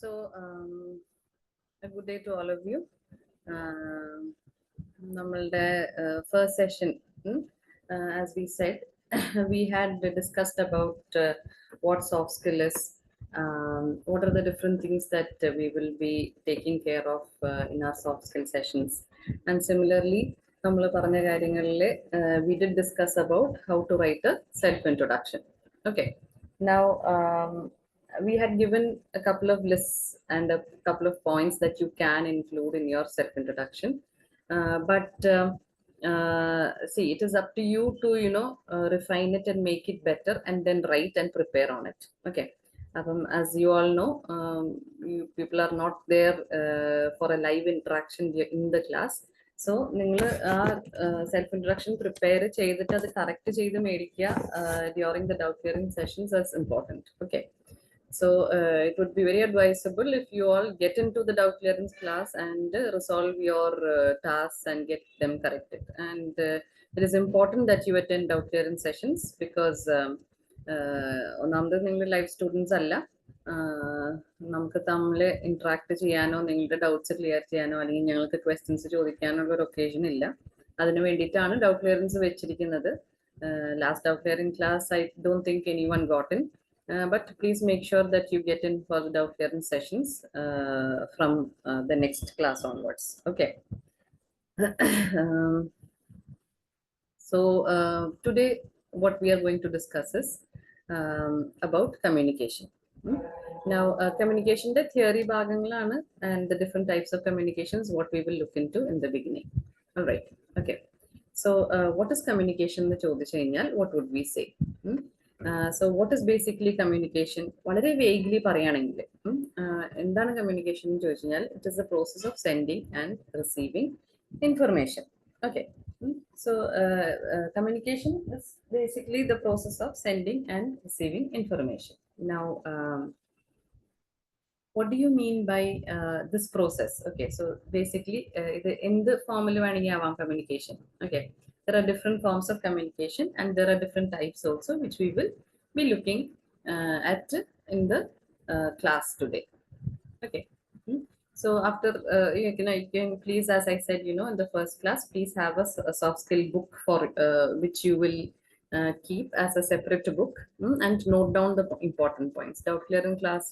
A good day to all of you. നമ്മളുടെ first session, as we said, we had discussed about what soft skill is, what are the different things that we will be taking care of in our soft skill sessions. And similarly, നമ്മൾ പറഞ്ഞ കാര്യങ്ങളിൽ we did discuss about how to write a self-introduction. Okay. Now, we had given a couple of lists and a couple of points that you can include in your self-introduction. See, it is up to you to, refine it and make it better and then write and prepare on it. Okay. As you all know, people are not there for a live interaction in the class. So, നിങ്ങൾ self-introduction prepare ചെയ്തിട്ട് അത് correct ചെയ്ത് മേടിക്കുക during the doubt clearing sessions is important. Okay. So it would be very advisable if you all get into the doubt clearance class and resolve your tasks and get them corrected. And it is important that you attend doubt clearance sessions because ഒന്നാമത് നിങ്ങൾ live students അല്ല, നമുക്ക് തമ്മിൽ interact ചെയ്യാനോ നിങ്ങളുടെ doubts clear ചെയ്യാനോ അല്ലെങ്കിൽ ഞങ്ങൾക്ക് ക്വസ്റ്റ്യൻസ് ചോദിക്കാനുള്ള ഒരു ഒക്കേഷൻ ഇല്ല. അതിന് വേണ്ടിയിട്ടാണ് ഡൗട്ട് ക്ലിയറൻസ് വെച്ചിരിക്കുന്നത്. Last doubt clearing class I don't think any one got in. But please make sure that you get in for the doubt clearance sessions from the next class onwards. Okay. Today what we are going to discuss is about communication. Now, communication the theory bhagangalana and the different types of communications what we will look into in the beginning. All right. Okay. So what is communication? What would we say? So what is basically communication? വളരെ vaguely പറയുകയാണെങ്കിൽ എന്താണ് communication എന്ന് ചോദിച്ചു കഴിഞ്ഞാൽ it is the process of sending and receiving information. Okay. So communication is basically the process of sending and receiving information. Now, what do you mean by this process? Okay, so basically in the formula communication. Okay. There are different forms of communication and there are different types also which we will be looking at in the class today. Okay. So after you can please, as I said, in the first class, please have a soft skill book for which you will keep as a separate book and note down the important points. Doubt clearing class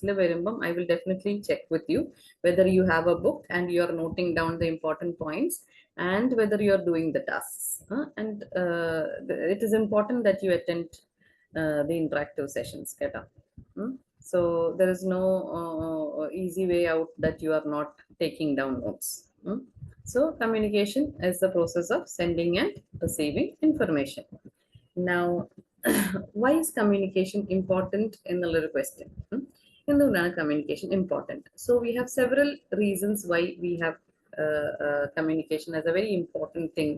I will definitely check with you whether you have a book and you are noting down the important points and whether you are doing the tasks. And it is important that you attend the interactive sessions. So there is no easy way out that you are not taking down notes. So communication is the process of sending and receiving information. Now, why is communication important in the little question? In the communication important. So we have several reasons why we have communication as a very important thing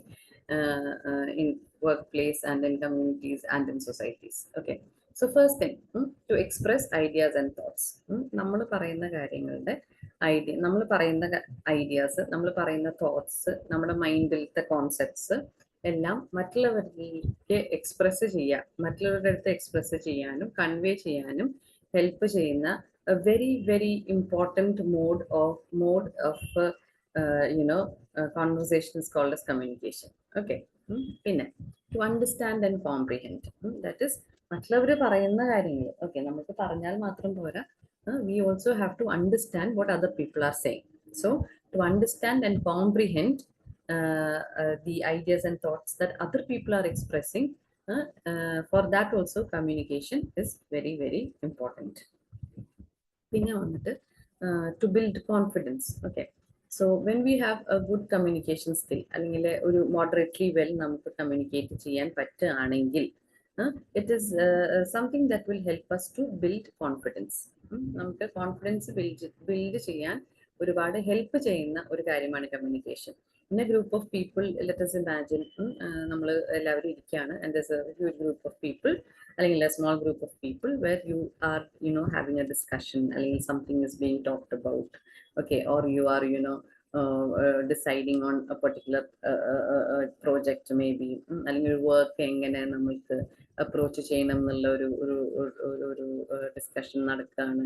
in workplace and in communities and in societies. Okay. So first thing, to express ideas and thoughts. നമ്മൾ പറയുന്ന കാര്യങ്ങളുടെ idea, നമ്മൾ പറയുന്ന ideas, നമ്മൾ പറയുന്ന thoughts, നമ്മുടെ മൈൻഡിലത്തെ concepts എല്ലാം മറ്റുള്ളവരിലേക്ക് എക്സ്പ്രസ് ചെയ്യാൻ, മറ്റുള്ളവരുടെ അടുത്ത് എക്സ്പ്രസ് ചെയ്യാനും കൺവേ ചെയ്യാനും ഹെൽപ്പ് ചെയ്യുന്ന a very very important mode of conversation is called as communication. Okay. To understand and comprehend, that is മറ്റുള്ളവര് പറയുന്ന കാര്യങ്ങൾ, ഓക്കെ, നമുക്ക് പറഞ്ഞാൽ മാത്രം പോരാ, we also have to understand what other people are saying. So to understand and comprehend the ideas and thoughts that other people are expressing, for that also communication is very very important. To build confidence. Okay. So when we have a good communication skill, അല്ലെങ്കിൽ ഒരു moderately well നമുക്ക് communicate ചെയ്യാൻ പറ്റുകയാണെങ്കിൽ, it is something that will help us to build confidence. നമുക്ക് confidence build ചെയ്യാൻ ഒരുപാട് help ചെയ്യുന്ന ഒരു കാര്യമാണ് communication. In a group of people, let us imagine നമ്മൾ എല്ലാവരും ഇരിക്കുകയാണ് and there's a huge group of people, അല്ലെങ്കിൽ a small group of people where you are having a discussion, അല്ലെങ്കിൽ something is being talked about, okay, or you are deciding on a particular project maybe, അല്ലെങ്കിൽ work എങ്ങനെ നമുക്ക് approach ചെയ്യണം എന്നുള്ള ഒരു discussion നടക്കുകയാണ്.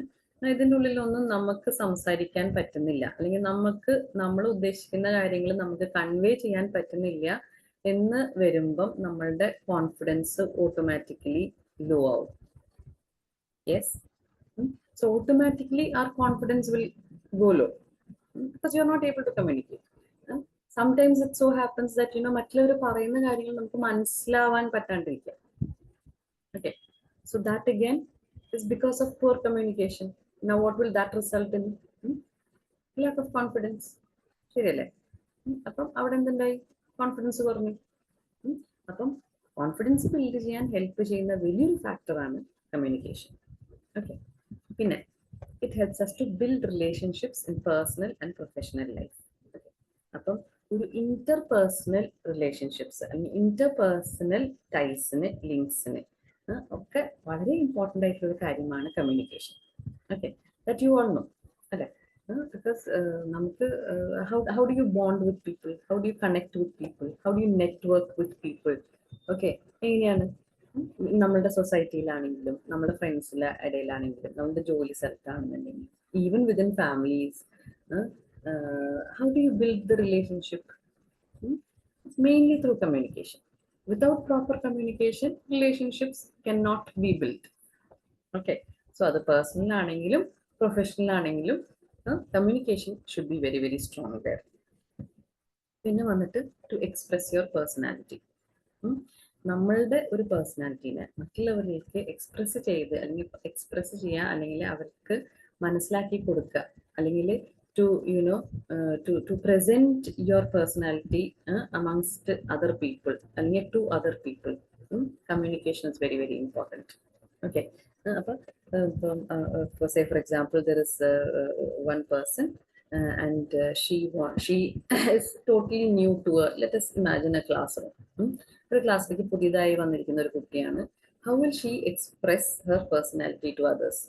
ഇതിൻ്റെ ഉള്ളിലൊന്നും നമുക്ക് സംസാരിക്കാൻ പറ്റുന്നില്ല, അല്ലെങ്കിൽ നമുക്ക് നമ്മൾ ഉദ്ദേശിക്കുന്ന കാര്യങ്ങൾ നമുക്ക് കൺവേ ചെയ്യാൻ പറ്റുന്നില്ല എന്ന് വരുമ്പം നമ്മളുടെ കോൺഫിഡൻസ് ഓട്ടോമാറ്റിക്കലി ലോ ആവും. Yes. So automatically our confidence will go low because you're not able to communicate. Sometimes it so happens that മറ്റുള്ളവർ പറയുന്ന കാര്യങ്ങൾ നമുക്ക് മനസ്സിലാവാൻ പറ്റാണ്ടിരിക്കുക. Okay, so that again is because of poor communication. Now what will that result in? Lack of confidence. ശരിയല്ലേ? അപ്പം അവിടെ എന്തുണ്ടായി? Confidence കുറഞ്ഞു. അപ്പം കോൺഫിഡൻസ് ബിൽഡ് ചെയ്യാൻ ഹെൽപ്പ് ചെയ്യുന്ന വലിയൊരു ഫാക്ടറാണ് കമ്മ്യൂണിക്കേഷൻ. ഓക്കെ, പിന്നെ it helps us to build relationships in personal and professional life. Okay. അപ്പം ഒരു ഇന്റർപേഴ്സണൽ റിലേഷൻഷിപ്സ് അല്ലെങ്കിൽ ഇന്റർപേഴ്സണൽ ടൈസിന് ലിങ്ക്സിന് ഒക്കെ വളരെ ഇമ്പോർട്ടൻ്റ് ആയിട്ടുള്ള ഒരു കാര്യമാണ് communication. Okay, that you all know അല്ലെ? ബിക്കോസ് നമുക്ക് how do you bond with people, how do you connect with people, how do you network with people? Okay, എങ്ങനെയാണ്? നമ്മളുടെ സൊസൈറ്റിയിലാണെങ്കിലും നമ്മുടെ ഫ്രണ്ട്സിന്റെ ഇടയിലാണെങ്കിലും നമ്മുടെ ജോലി സ്ഥലത്താണെന്നുണ്ടെങ്കിൽ even within families, how do you build the relationship? Mainly through communication. Without proper communication relationships can not be build. Okay, so അത് പേഴ്സണൽ ആണെങ്കിലും പ്രൊഫഷണൽ ആണെങ്കിലും communication should be very very strong there. പിന്നെ വന്നിട്ട് to express your personality. നമ്മളുടെ ഒരു പേഴ്സണാലിറ്റീനെ മറ്റുള്ളവരിലേക്ക് express ചെയ്ത് അല്ലെങ്കിൽ എക്സ്പ്രസ് ചെയ്യുക, അല്ലെങ്കിൽ അവർക്ക് മനസ്സിലാക്കി കൊടുക്കുക, അല്ലെങ്കിൽ to to present your personality amongst other people അല്ലെങ്കിൽ to other people. Communication is very very important. Okay, അപ്പം say for example there is one person and she is totally new to let us imagine a classroom. ഒരു ക്ലാസ്സിലേക്ക് പുതിയതായി വന്നിരിക്കുന്ന ഒരു കുട്ടിയാണ്. How will she express her personality to others?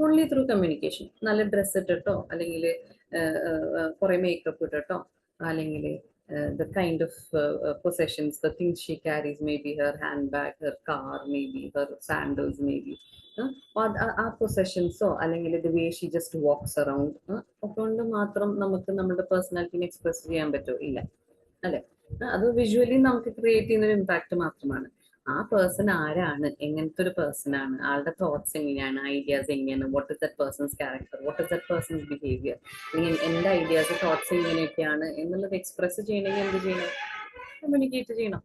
Only through communication. നല്ല dress ഇട്ടിട്ടോ, അല്ലെങ്കിൽ കുറെ മേക്കപ്പ് ഇട്ടിട്ടോ, അല്ലെങ്കിൽ the kind of possessions, the things she carries, maybe her handbag, her car, maybe her sandals, maybe ആ പൊസഷൻസോ അല്ലെങ്കിൽ the way she just walks around കൊണ്ട് മാത്രം നമുക്ക് നമ്മുടെ പേഴ്സണാലിറ്റിനെ എക്സ്പ്രസ് ചെയ്യാൻ പറ്റുമോ? ഇല്ല, അല്ലെ? അത് വിഷ്വലി നമുക്ക് ക്രിയേറ്റ് ചെയ്യുന്ന ഒരു ഇമ്പാക്ട് മാത്രമാണ്. ആ പേഴ്സൺ ആരാണ്, എങ്ങനത്തെ ഒരു പേഴ്സൺ ആണ്, ആളുടെ തോട്ട്സ് എങ്ങനെയാണ്, ഐഡിയാസ് എങ്ങനെയാണ്, what is that person's character, what is that person's behaviour, അല്ലെങ്കിൽ എൻ്റെ ഐഡിയാസ് തോട്ട്സ് എങ്ങനെയൊക്കെയാണ് എന്നുള്ളത് എക്സ്പ്രസ് ചെയ്യണമെങ്കിൽ എന്ത് ചെയ്യണം? കമ്മ്യൂണിക്കേറ്റ് ചെയ്യണം.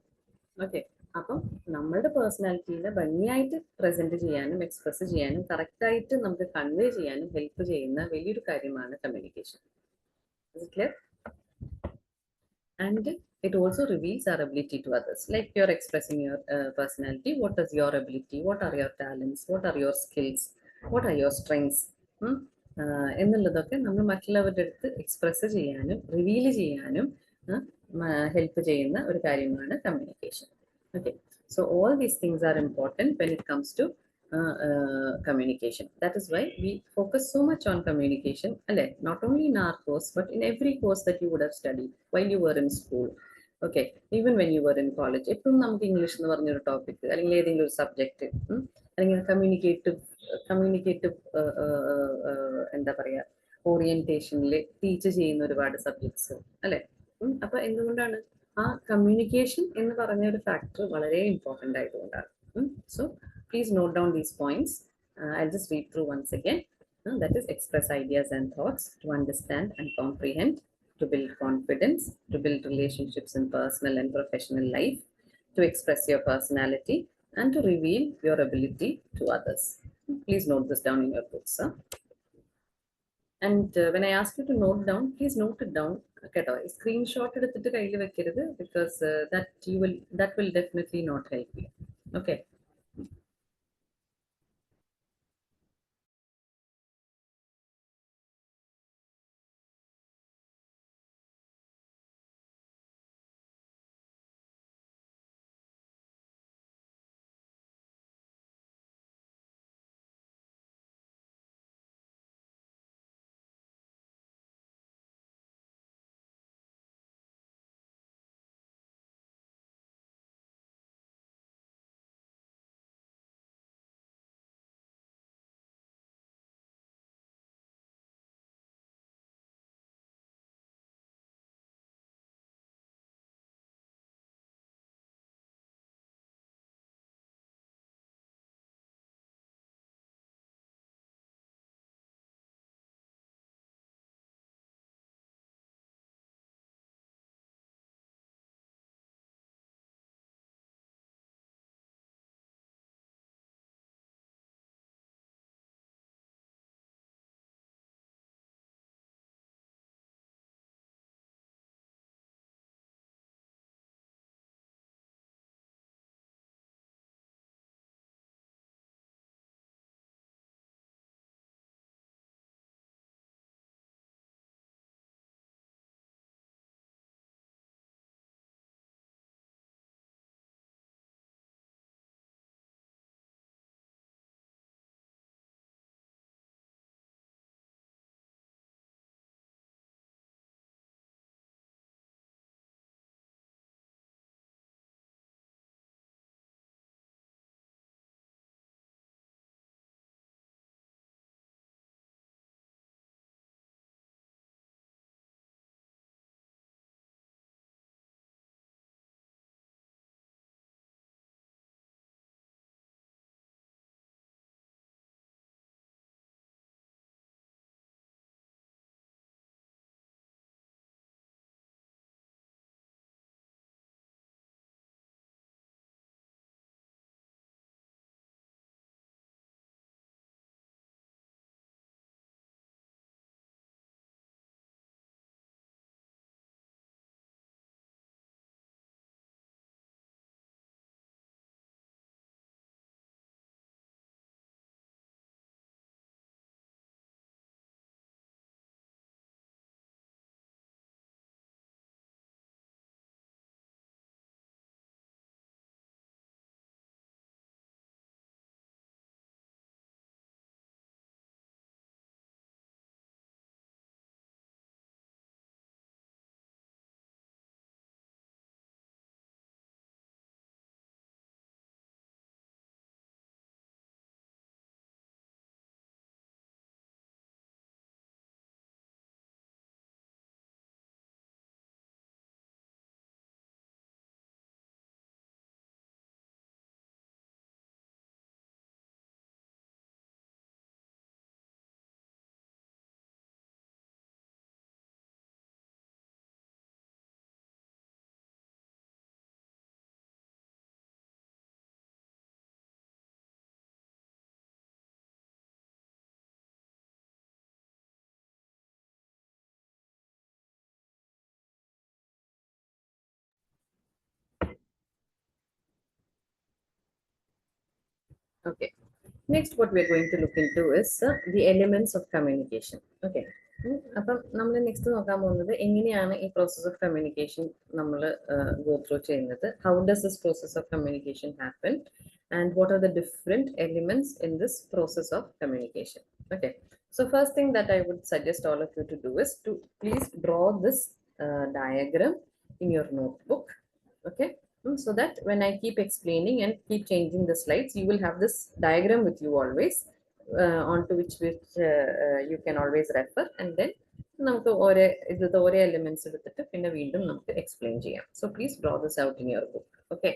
ഓക്കെ, അപ്പം നമ്മളുടെ പേഴ്സണാലിറ്റീനെ ഭംഗിയായിട്ട് പ്രസന്റ് ചെയ്യാനും എക്സ്പ്രസ് ചെയ്യാനും കറക്റ്റായിട്ട് നമുക്ക് കൺവേ ചെയ്യാനും ഹെൽപ്പ് ചെയ്യുന്ന വലിയൊരു കാര്യമാണ് communication. Clear? And it also reveals our ability to others. Like you're expressing your personality, what is your ability, what are your talents, what are your skills, what are your strengths എന്നുള്ളതൊക്കെ നമ്മൾ മറ്റുള്ളവരുടെ അടുത്ത് express ചെയ്യാനും reveal ചെയ്യാനും help ചെയ്യുന്ന ഒരു കാര്യമാണ് communication. Okay, so all these things are important when it comes to communication. That is why we focus so much on communication, not only in our course but in every course that you would have studied while you were in school. Okay, even when you were in college, എപ്പോഴും നമുക്ക് English എന്ന് പറഞ്ഞൊരു topic അല്ലെങ്കിൽ ഏതെങ്കിലും ഒരു subject അല്ലെങ്കിൽ communicative എന്താ പറയുക ഓറിയന്റേഷനിൽ ടീച്ച് ചെയ്യുന്ന ഒരുപാട് സബ്ജക്ട്സ് അല്ലെ? അപ്പൊ എന്തുകൊണ്ടാണ് ആ കമ്മ്യൂണിക്കേഷൻ എന്ന് പറഞ്ഞ ഒരു ഫാക്ടർ വളരെ ഇമ്പോർട്ടൻ്റ് ആയതുകൊണ്ടാണ്. So please note down these points. I'll just read through once again. That is, express ideas and thoughts, to understand and comprehend, to build confidence, to build relationships in personal and professional life, to express your personality, and to reveal your ability to others. Please note this down in your books. And when I ask you to note down, please note it down. Screenshot it, because that will definitely not help you. Okay. Okay. Next, what we're going to look into is the elements of communication. Okay. അപ്പം നമ്മൾ next നോക്കാൻ പോകുന്നത് എങ്ങനെയാണ് ഈ process of communication നമ്മൾ go through ചെയ്യുന്നത്, how does this process of communication happen, and what are the different elements in this process of communication. Okay, so first thing that I would suggest all of you to do is to please draw this diagram in your notebook. Okay. So that when I keep explaining and keep changing the slides, you will have this diagram with you always, onto which you can always refer, and then നമുക്ക് ഓരോ ഇതിലത്തെ ഓരോ elements എടുത്തിട്ട് പിന്നെ വീണ്ടും നമുക്ക് explain ചെയ്യാം. So please draw this out in your book. Okay.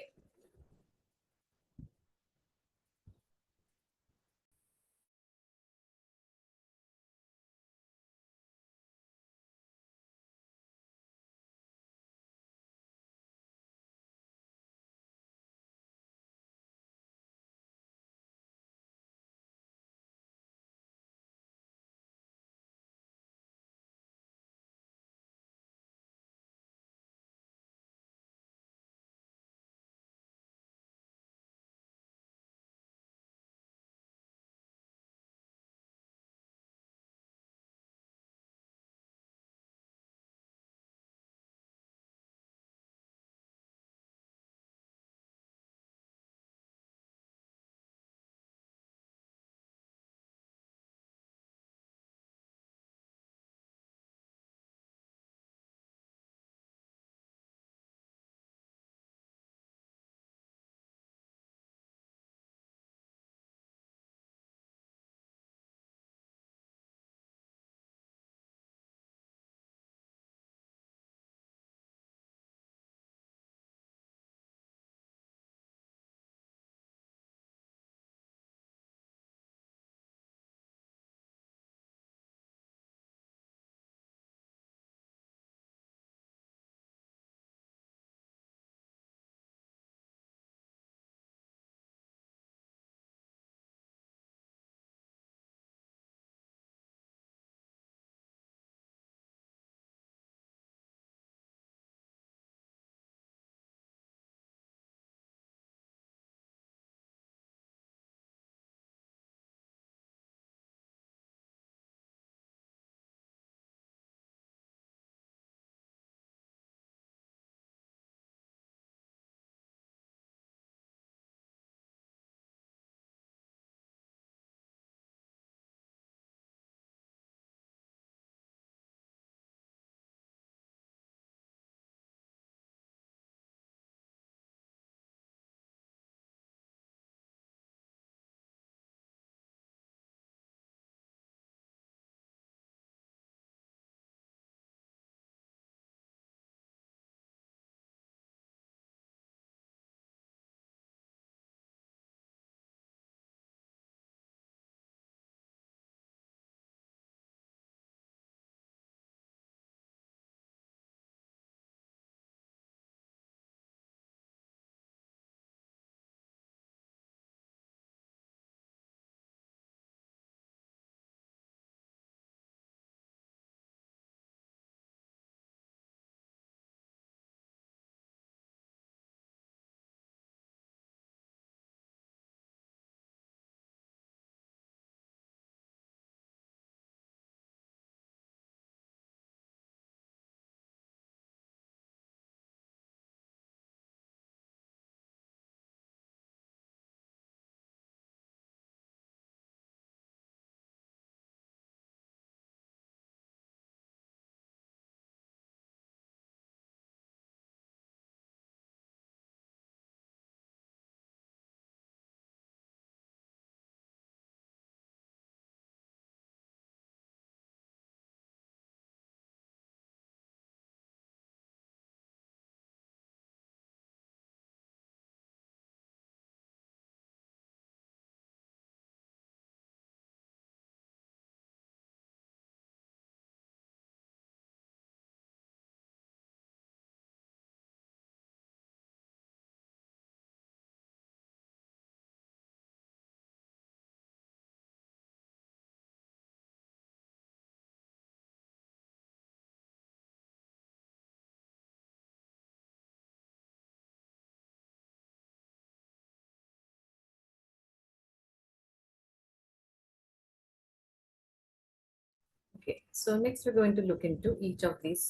So next we're going to look into each of these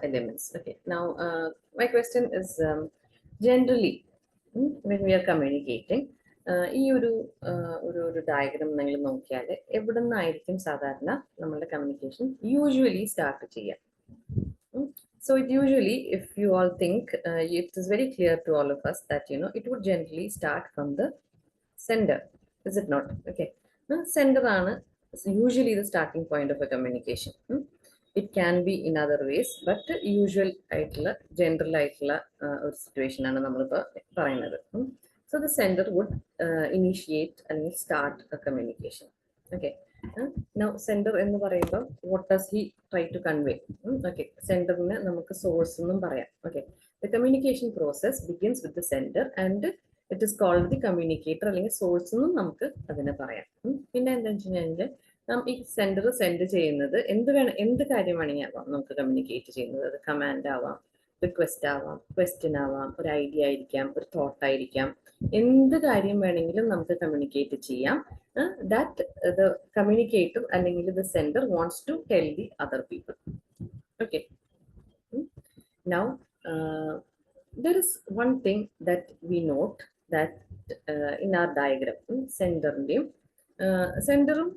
elements. Okay, now my question is generally when we are communicating ഈ ഒരു diagram നിങ്ങൾ നോക്കിയാൽ എവിടെ നിന്നായിരിക്കും സാധാരണ നമ്മളുടെ communication usually start ചെയ്യാം? So it usually, if you all think, it is very clear to all of us that it would generally start from the sender, is it not? Okay, sender ആണ് usually the starting point of a communication. It can be in other ways, but usual ആയിട്ടുള്ള general ആയിട്ടുള്ള ഒരു situation ആണ് നമ്മളിപ്പോൾ പറയുന്നത്. So the sender would initiate അല്ലെങ്കിൽ start a communication. Okay. Now sender എന്ന് പറയുമ്പോൾ what does he try to convey? Okay, സെൻഡറിന് നമുക്ക് സോഴ്സ് എന്നും പറയാം. Okay, the communication process begins with the sender and it is called the communicator അല്ലെങ്കിൽ source എന്നും നമുക്ക് അതിനെ പറയാം. പിന്നെ എന്താണെന്ന് വെച്ച് കഴിഞ്ഞാൽ ഈ സെൻഡർ സെൻഡ് ചെയ്യുന്നത് എന്ത് കാര്യം വേണമെങ്കിൽ ആവാം നമുക്ക് കമ്മ്യൂണിക്കേറ്റ് ചെയ്യുന്നത്. അത് കമാൻഡ് ആവാം, റിക്വസ്റ്റ് ആവാം, ക്വസ്റ്റ്യൻ ആവാം, ഒരു ഐഡിയ ആയിരിക്കാം, ഒരു തോട്ട് ആയിരിക്കാം, എന്ത് കാര്യം വേണമെങ്കിലും നമുക്ക് കമ്മ്യൂണിക്കേറ്റ് ചെയ്യാം. ദാറ്റ് ദ കമ്മ്യൂണിക്കേറ്റർ അല്ലെങ്കിൽ the sender wants to tell the other people. Okay, now there is one thing that we note that in our diagram, സെൻഡറിന്റെയും സെൻഡറും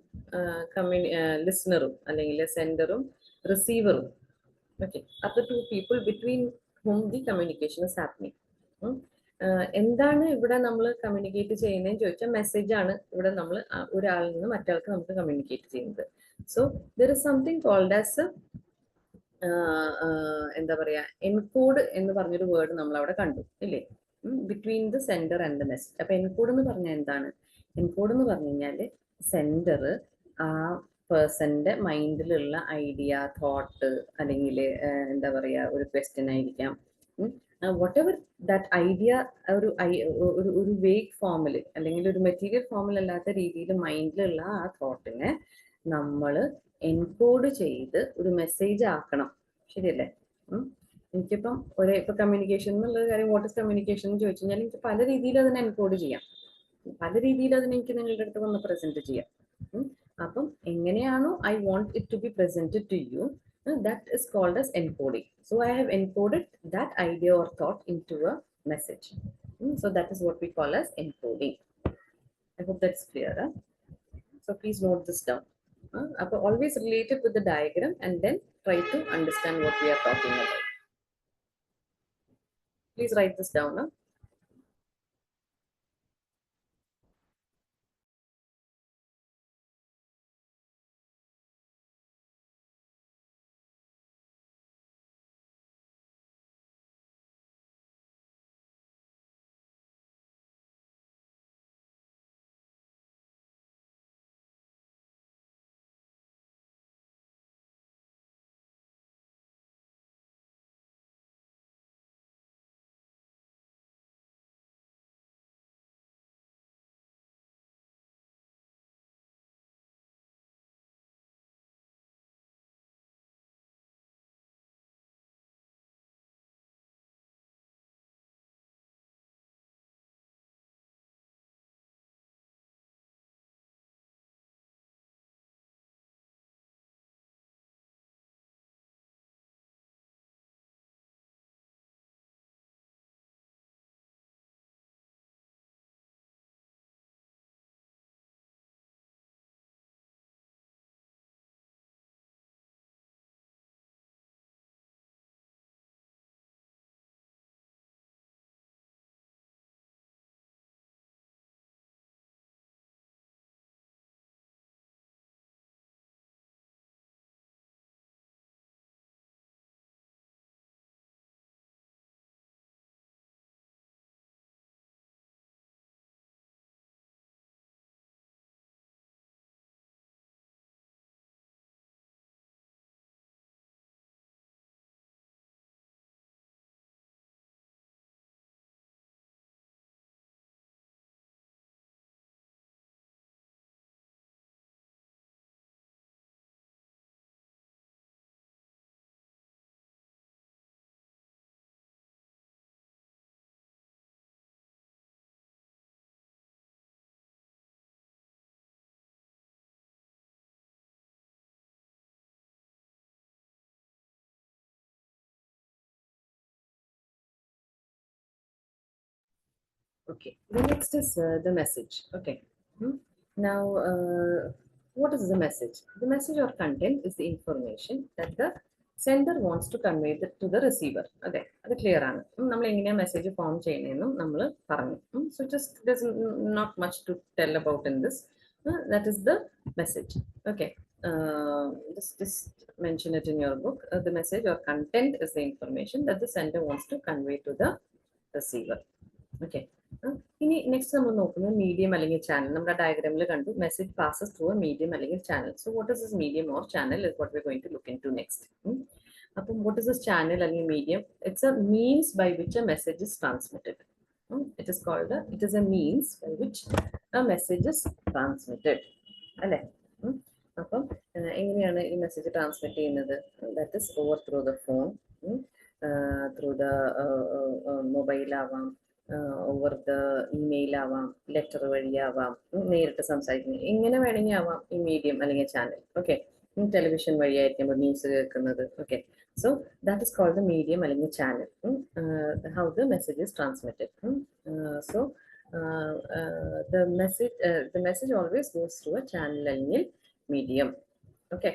ലിസണറും അല്ലെങ്കിൽ സെൻഡറും റിസീവറും, okay, are the two people between whom the communication is happening. എന്താണ് ഇവിടെ നമ്മൾ communicate ചെയ്യുന്നതെന്ന് ചോദിച്ചാൽ message ആണ് ഇവിടെ നമ്മൾ ഒരാളിൽ നിന്ന് മറ്റൊരാൾക്ക് നമുക്ക് കമ്മ്യൂണിക്കേറ്റ് ചെയ്യുന്നത്. So there is something called as എന്താ പറയാ, എൻകോഡ് എന്ന് പറഞ്ഞൊരു വേർഡ് നമ്മൾ അവിടെ കണ്ടു ഇല്ലേ, between the sender and the message. അപ്പൊ എൻകോഡ് എന്ന് പറഞ്ഞാൽ എന്താണ്? എൻകോഡ് എന്ന് പറഞ്ഞു കഴിഞ്ഞാല് സെൻഡർ ആ പേഴ്സന്റെ മൈൻഡിലുള്ള ഐഡിയ, തോട്ട്, അല്ലെങ്കിൽ എന്താ പറയാ ഒരു ക്വസ്റ്റ്യൻ ആയിരിക്കാം, വാട്ട് എവർ ദാറ്റ് ഐഡിയ ഒരു വേഗ് ഫോമിൽ അല്ലെങ്കിൽ ഒരു മെറ്റീരിയൽ ഫോമിൽ അല്ലാത്ത രീതിയിൽ മൈൻഡിലുള്ള ആ തോട്ടിനെ നമ്മൾ എൻകോഡ് ചെയ്ത് ഒരു മെസ്സേജ് ആക്കണം. ശരിയല്ലേ? എനിക്കിപ്പം ഇപ്പൊ കമ്മ്യൂണിക്കേഷൻ എന്നുള്ള കാര്യം, വാട്ട് ഇസ് കമ്മ്യൂണിക്കേഷൻ എന്ന് ചോദിച്ചു കഴിഞ്ഞാൽ എനിക്ക് പല രീതിയിൽ അതിനെ എൻകോഡ് ചെയ്യാം, പല രീതിയിൽ അതിനെ എനിക്ക് നിങ്ങളുടെ അടുത്ത് വന്ന് പ്രസന്റ് ചെയ്യാം. അപ്പം എങ്ങനെയാണോ I want it to be presented to you, that is called as encoding. So I have encoded that idea or thought into a message. So that is what we call as encoding. I hope that's clear. So please note this down. Always relate it with the diagram and then try to understand what we are talking about. Please write this down. Okay, the next is the message. Okay. Now, what is the message? The message or content is the information that the sender wants to convey to the receiver. Okay, അത് clear ആണ്. നമ്മൾ എങ്ങനെയാ message form ചെയ്യുന്നതെന്നും നമ്മൾ പറഞ്ഞു. So just there's not much to tell about in this. That is the message. Okay. Just mention it in your book. The message or content is the information that the sender wants to convey to the receiver. Okay. ഇനി next നമ്മൾ നോക്കുന്നത് medium അല്ലെങ്കിൽ channel. നമ്മുടെ ഡയഗ്രാമിൽ കണ്ടു message passes through a medium അല്ലെങ്കിൽ channel. So what is this medium or channel is what we are going to look into next. അപ്പം what is this channel അല്ലെങ്കിൽ medium? It's a means by which a message is transmitted. It is a means by which a message is transmitted. അല്ലേ? അപ്പം എങ്ങനെയാണ് ഈ message transmit ചെയ്യുന്നത്? That is over through the phone, through the mobile ആവാം, over the email ആവാം, letter വഴിയാവാം, നേരിട്ട് സംസാരിക്കുന്നത്, എങ്ങനെ വേണമെങ്കിൽ ആവാം ഈ മീഡിയം അല്ലെങ്കിൽ ചാനൽ. ഓക്കെ, ടെലിവിഷൻ വഴിയായിരിക്കും ന്യൂസ് കേൾക്കുന്നത്. Okay, so that is called the medium അല്ലെങ്കിൽ channel. How the message is transmitted. So the message always goes through a channel അല്ലെങ്കിൽ medium. Okay.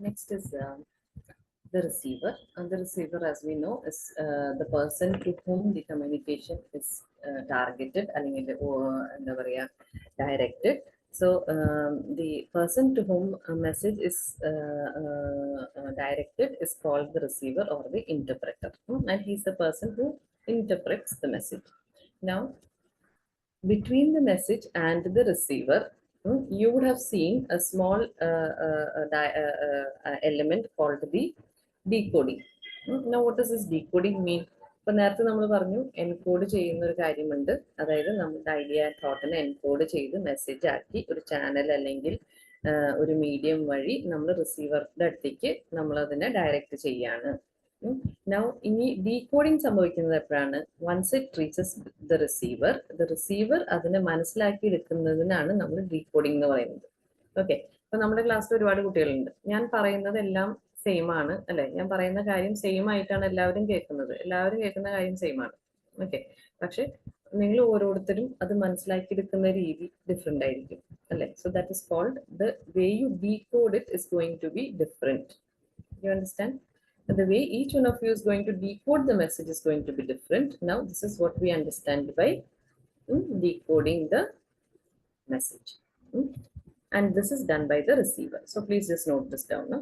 Next is the receiver. And the receiver, as we know, is the person to whom the communication is targeted and directed. So the person to whom a message is directed is called the receiver or the interpreter. And he's the person who interprets the message. Now, between the message and the receiver, you would have seen a small element called the decoding. Now, what does this decoding mean? ഇപ്പൊ നേരത്തെ നമ്മൾ പറഞ്ഞു encode ചെയ്യുന്ന ഒരു കാര്യമുണ്ട്. അതായത് നമ്മുടെ idea and തോട്ടിനെ encode ചെയ്ത് മെസ്സേജ് ആക്കി ഒരു ചാനൽ അല്ലെങ്കിൽ ഒരു മീഡിയം വഴി നമ്മൾ റിസീവറുടെ അടുത്തേക്ക് നമ്മൾ അതിനെ ഡയറക്റ്റ് ചെയ്യാണ്. നൗ ഇനി ഡീകോഡിങ് സംഭവിക്കുന്നത് എപ്പോഴാണ്? Once it reaches the receiver അതിനെ മനസ്സിലാക്കിയെടുക്കുന്നതിനാണ് നമ്മൾ ഡീകോഡിംഗ് എന്ന് പറയുന്നത്. ഓക്കെ, അപ്പൊ നമ്മുടെ ക്ലാസ്സിൽ ഒരുപാട് കുട്ടികളുണ്ട്. ഞാൻ പറയുന്നതെല്ലാം സെയിം ആണ് അല്ലെ? ഞാൻ പറയുന്ന കാര്യം സെയിം ആയിട്ടാണ് എല്ലാവരും കേൾക്കുന്നത്. എല്ലാവരും കേൾക്കുന്ന കാര്യം സെയിം ആണ്. ഓക്കെ, പക്ഷെ നിങ്ങൾ ഓരോരുത്തരും അത് മനസ്സിലാക്കിയെടുക്കുന്ന രീതി ഡിഫറെന്റ് ആയിരിക്കും അല്ലെ? So that is called the way you decode it is going to be different. You understand? The way each one of you is going to decode the message is going to be different. Now this is what we understand by decoding the message. And this is done by the receiver. So please just note this down. No?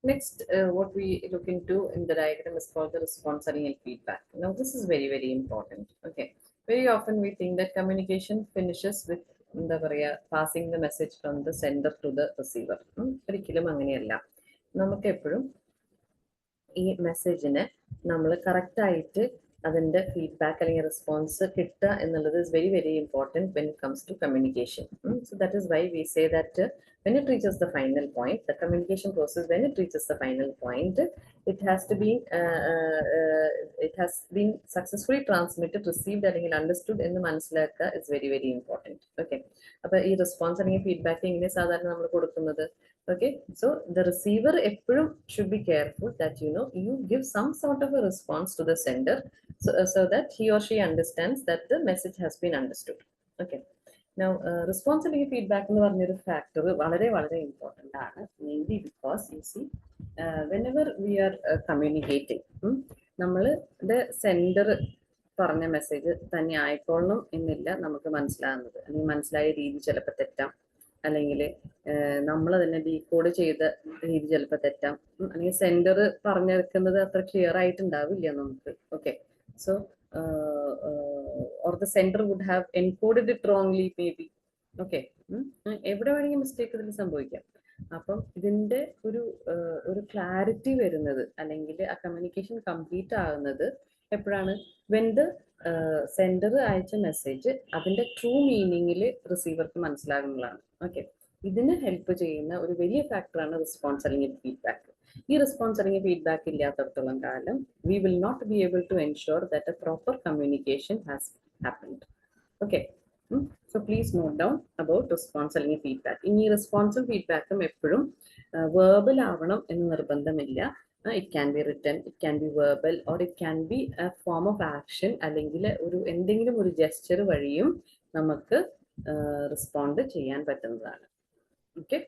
Next, what we look into in the diagram is called the response and feedback. Now, this is very, very important. Okay, very often we think that communication finishes with passing the message from the sender to the receiver. നമുക്ക് എപ്പോഴും ഈ മെസ്സേജിനെ നമ്മൾ correct ആയിട്ട് അതിന്റെ feedback അല്ലെങ്കിൽ response കിട്ടുക എന്നുള്ളത് is very, very important when it comes to communication. So that is why we say that when it reaches the final point, the communication process, when it reaches the final point, it has been successfully transmitted, received അല്ലെങ്കിൽ understood എന്ന് മനസ്സിലാക്കുക is very, very important. Okay, അപ്പൊ ഈ response അല്ലെങ്കിൽ feedback എങ്ങനെ സാധാരണ നമ്മൾ കൊടുക്കുന്നത്? Okay, so the receiver should be careful that you give some sort of a response to the sender, so that he or she understands that the message has been understood. Okay, now response and feedback എന്ന് പറഞ്ഞൊരു factor വളരെ വളരെ important ആണ്, mainly because you see whenever we are communicating, നമ്മളുടെ sender പറഞ്ഞ message തന്നെ ആയിക്കോളണം എന്നില്ല നമുക്ക് മനസ്സിലാകുന്നത്, അല്ലെങ്കിൽ മനസ്സിലായ രീതി ചിലപ്പോൾ തെറ്റാം, അല്ലെങ്കിൽ നമ്മൾ തന്നെ ഡീകോഡ് ചെയ്ത രീതി ചിലപ്പോൾ തെറ്റാം, അല്ലെങ്കിൽ സെൻഡർ പറഞ്ഞിരിക്കുന്നത് അത്ര ക്ലിയർ ആയിട്ടുണ്ടാവില്ല നമുക്ക്. Okay, so or the sender would have encoded it wrongly may be. Okay, എവിടെ വേണമെങ്കിൽ മിസ്റ്റേക്ക് ഇതിൽ സംഭവിക്കാം. അപ്പം ഇതിന്റെ ഒരു ക്ലാരിറ്റി വരുന്നത്, അല്ലെങ്കിൽ ആ കമ്മ്യൂണിക്കേഷൻ കംപ്ലീറ്റ് ആകുന്നത് എപ്പോഴാണ്? വെൻ ദ സെൻഡർ അയച്ച മെസ്സേജ് അതിന്റെ ട്രൂ മീനിങ്ങിൽ റിസീവർക്ക് മനസ്സിലാകുന്നതാണ്. ഓക്കെ, ഇതിന് ഹെൽപ്പ് ചെയ്യുന്ന ഒരു വലിയ ഫാക്ടറാണ് റെസ്പോൺസ് അല്ലെങ്കിൽ ഫീഡ്ബാക്ക്. ഈ റെസ്പോൺസ് അല്ലെങ്കിൽ ഫീഡ്ബാക്ക് ഇല്ലാത്തടത്തോളം കാലം we will not be able to ensure that a proper communication has happened. Okay, so please note down about response അല്ലെങ്കിൽ ഫീഡ്ബാക്ക്. ഇനി റെസ്പോൺസും ഫീഡ്ബാക്കും എപ്പോഴും വേർബൽ ആവണം എന്ന് നിർബന്ധമില്ല. It can be written, it can be verbal, or it can be a form of action, അല്ലെങ്കിൽ എന്തെങ്കിലും ഒരു ജെസ്ചർ വഴിയും നമുക്ക് റെസ്പോണ്ട് ചെയ്യാൻ പറ്റുന്നതാണ്. Okay.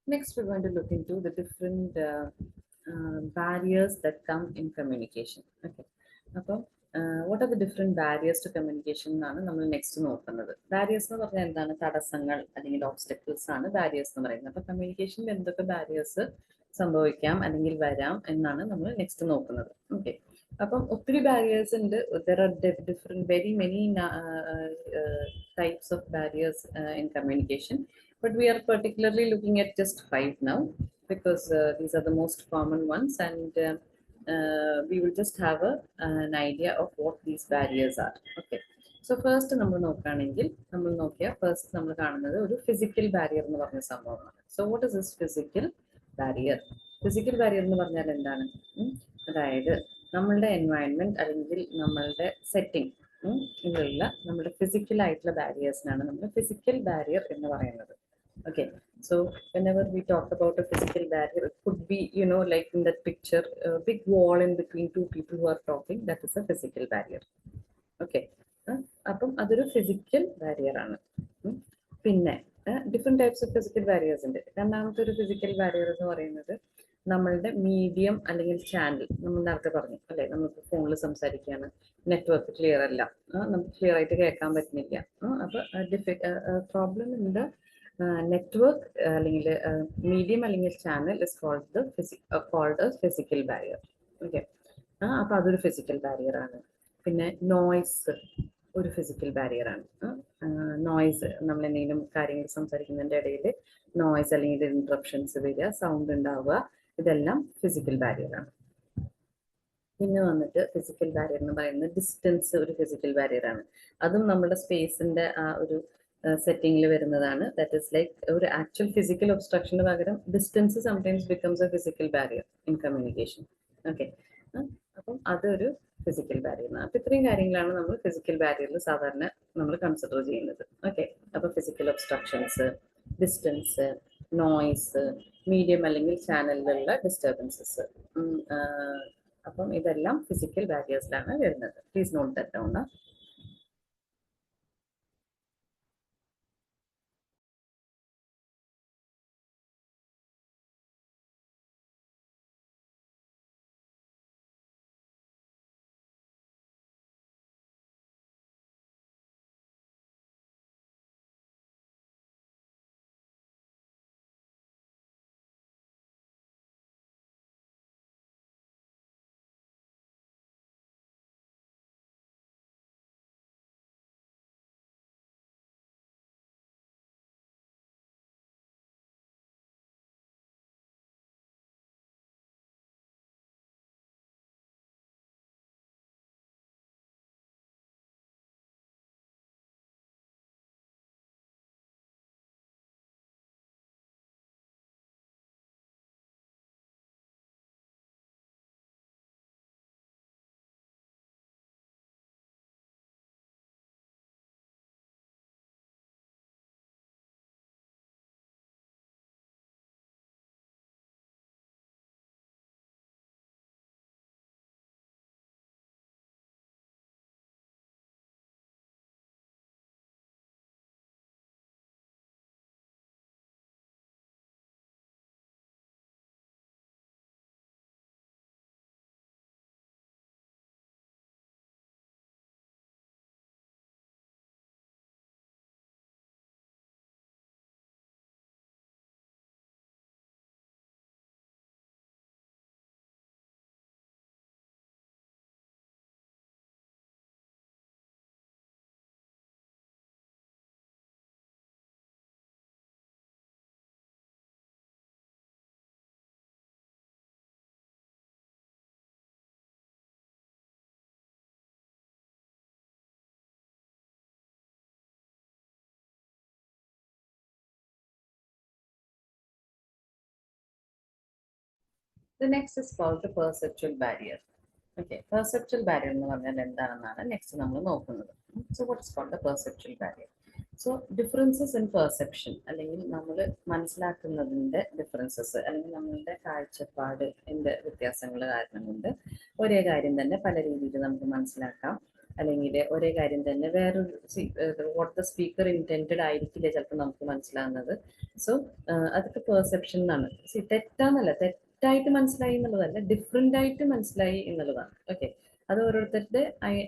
Next, we're going to look into the different barriers that come in communication. Okay. അപ്പം what are the different barriers to communication എന്നാണ് നമ്മൾ നെക്സ്റ്റ് നോക്കുന്നത്. ബാരിയേഴ്സ് എന്ന് പറഞ്ഞാൽ എന്താണ്? തടസ്സങ്ങൾ അല്ലെങ്കിൽ ഓബ്സ്റ്റക്കിൾസ് ആണ് ബാരിയേഴ്സ് എന്ന് പറയുന്നത്. അപ്പൊ കമ്മ്യൂണിക്കേഷനിൽ എന്തൊക്കെ ബാരിയേഴ്സ് സംഭവിക്കാം അല്ലെങ്കിൽ വരാം എന്നാണ് നമ്മൾ നെക്സ്റ്റ് നോക്കുന്നത്. ഓക്കെ. അപ്പം ഒത്തിരി ബാരിയേഴ്സ് ഉണ്ട്. There are different very many types of barriers in communication. But we are particularly looking at just 5 now because these are the most common ones, and we will just have an idea of what these barriers are. Okay. So first നമ്മൾ നോക്കുകയാണെങ്കിൽ നമ്മൾ നോക്കിയാൽ first നമ്മൾ കാണുന്നത് ഒരു physical barrier എന്ന് പറഞ്ഞ സംഭവമാണ്. So what is this physical barrier? Physical barrier എന്ന് പറഞ്ഞാൽ എന്താണ്? അതായത് നമ്മളുടെ എൻവയൺമെന്റ് അല്ലെങ്കിൽ നമ്മളുടെ സെറ്റിംഗ് ഇതിലുള്ള നമ്മുടെ ഫിസിക്കൽ ആയിട്ടുള്ള ബാരിയേഴ്സിനാണ് നമ്മൾ ഫിസിക്കൽ ബാരിയർ എന്ന് പറയുന്നത്. Okay, so whenever we talk about a physical barrier, it could be, you know, like in that picture, a big wall in between two people who are talking, that is a physical barrier. Okay, അപ്പം അതൊരു physical barrier ആണ്. പിന്നെ different types of physical barriers ഉണ്ട്. രണ്ടാമത്തെ ഒരു physical barrier എന്ന് പറയുന്നത് നമ്മളുടെ മീഡിയം അല്ലെങ്കിൽ ചാനൽ. നമ്മൾ നേരത്തെ പറഞ്ഞു അല്ലെ, നമുക്ക് ഫോണിൽ സംസാരിക്കുകയാണ്, നെറ്റ്വർക്ക് ക്ലിയർ അല്ല, നമുക്ക് ക്ലിയർ ആയിട്ട് കേൾക്കാൻ പറ്റുന്നില്ല. അപ്പൊ പ്രോബ്ലം ഉണ്ട്. നെറ്റ്വർക്ക് അല്ലെങ്കിൽ മീഡിയം അല്ലെങ്കിൽ channel is called physical barrier. Okay. അപ്പൊ അതൊരു ഫിസിക്കൽ ബാരിയർ ആണ്. പിന്നെ നോയ്സ് ഒരു ഫിസിക്കൽ ബാരിയർ ആണ്. നോയ്സ്, നമ്മൾ എന്തെങ്കിലും കാര്യങ്ങൾ സംസാരിക്കുന്നതിന്റെ ഇടയിൽ നോയ്സ് അല്ലെങ്കിൽ ഇന്ററപ്ഷൻസ് വരിക, സൗണ്ട് ഉണ്ടാവുക, ഇതെല്ലാം ഫിസിക്കൽ ബാരിയർ ആണ്. പിന്നെ വന്നിട്ട് ഫിസിക്കൽ ബാരിയർ എന്ന് പറയുന്നത് ഡിസ്റ്റൻസ് ഒരു ഫിസിക്കൽ ബാരിയർ ആണ്. അതും നമ്മുടെ സ്പേസിന്റെ ആ ഒരു സെറ്റിംഗിൽ വരുന്നതാണ്. ദാറ്റ് ഈസ് ലൈക്ക് ഒരു ആക്ച്വൽ ഫിസിക്കൽ ഒബ്സ്ട്രക്ഷന് പകരം distance sometimes becomes A physical barrier in communication. Okay. അപ്പം അതൊരു ഫിസിക്കൽ ബാരിയർ ആണ്. അപ്പൊ ഇത്രയും കാര്യങ്ങളാണ് നമ്മൾ ഫിസിക്കൽ ബാരിയറിൽ സാധാരണ നമ്മൾ കൺസിഡർ ചെയ്യുന്നത്. ഓക്കെ. അപ്പൊ physical obstructions, distance, noise, medium അല്ലെങ്കിൽ ചാനലിലുള്ള ഡിസ്റ്റർബൻസസ്, അപ്പം ഇതെല്ലാം ഫിസിക്കൽ ബാരിയേഴ്സിലാണ് വരുന്നത്. Please note that down. The next is called the perceptual barrier. Okay, perceptual barrier എന്ന് പറഞ്ഞാൽ എന്താണെന്നാണ് നെക്സ്റ്റ് നമ്മൾ നോക്കുന്നത്. So what is called the perceptual barrier? So differences in perception അല്ലെങ്കിൽ നമ്മൾ മനസ്സിലാക്കുന്നതിൻ്റെ ഡിഫറൻസസ് അല്ലെങ്കിൽ നമ്മളുടെ കാഴ്ചപ്പാടിൻ്റെ വ്യത്യാസങ്ങൾ കാരണം കൊണ്ട് ഒരേ കാര്യം തന്നെ പല രീതിയിൽ നമുക്ക് മനസ്സിലാക്കാം. അല്ലെങ്കിൽ ഒരേ കാര്യം തന്നെ വേറൊരു വാട്ട് ദ സ്പീക്കർ ഇൻറ്റൻറ്റഡ് ആയിരിക്കില്ല ചിലപ്പോൾ നമുക്ക് മനസ്സിലാകുന്നത്. സോ അതൊക്കെ പെർസെപ്ഷൻ എന്നാണ്. തെറ്റാന്നല്ല, തെറ്റായിട്ട് മനസ്സിലായി എന്നുള്ളതല്ല, ഡിഫറെൻ്റ് ആയിട്ട് മനസ്സിലായി എന്നുള്ളതാണ്. ഓക്കെ, അത് ഓരോരുത്തരുടെ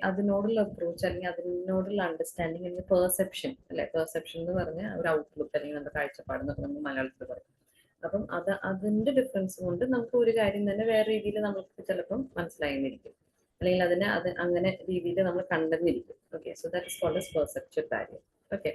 അതിനോടുള്ള അപ്രോച്ച് അല്ലെങ്കിൽ അതിനോടുള്ള അണ്ടർസ്റ്റാൻഡിങ് അല്ലെങ്കിൽ പെർസെപ്ഷൻ അല്ലെ. പെർസെപ്ഷൻ എന്ന് പറഞ്ഞാൽ ഒരു ഔട്ട്ലുക്ക് അല്ലെങ്കിൽ നമ്മുടെ കാഴ്ചപ്പാട് എന്നൊക്കെ നമ്മൾ മലയാളത്തിൽ പറയും. അപ്പം അതിന്റെ ഡിഫറൻസ് കൊണ്ട് നമുക്ക് ഒരു കാര്യം തന്നെ വേറെ രീതിയിൽ നമുക്ക് ചിലപ്പം മനസ്സിലായെന്നിരിക്കും, അല്ലെങ്കിൽ അത് അങ്ങനെ രീതിയിൽ നമ്മൾ കണ്ടെന്നിരിക്കും. Okay, so that is called as perceptual barrier. Okay.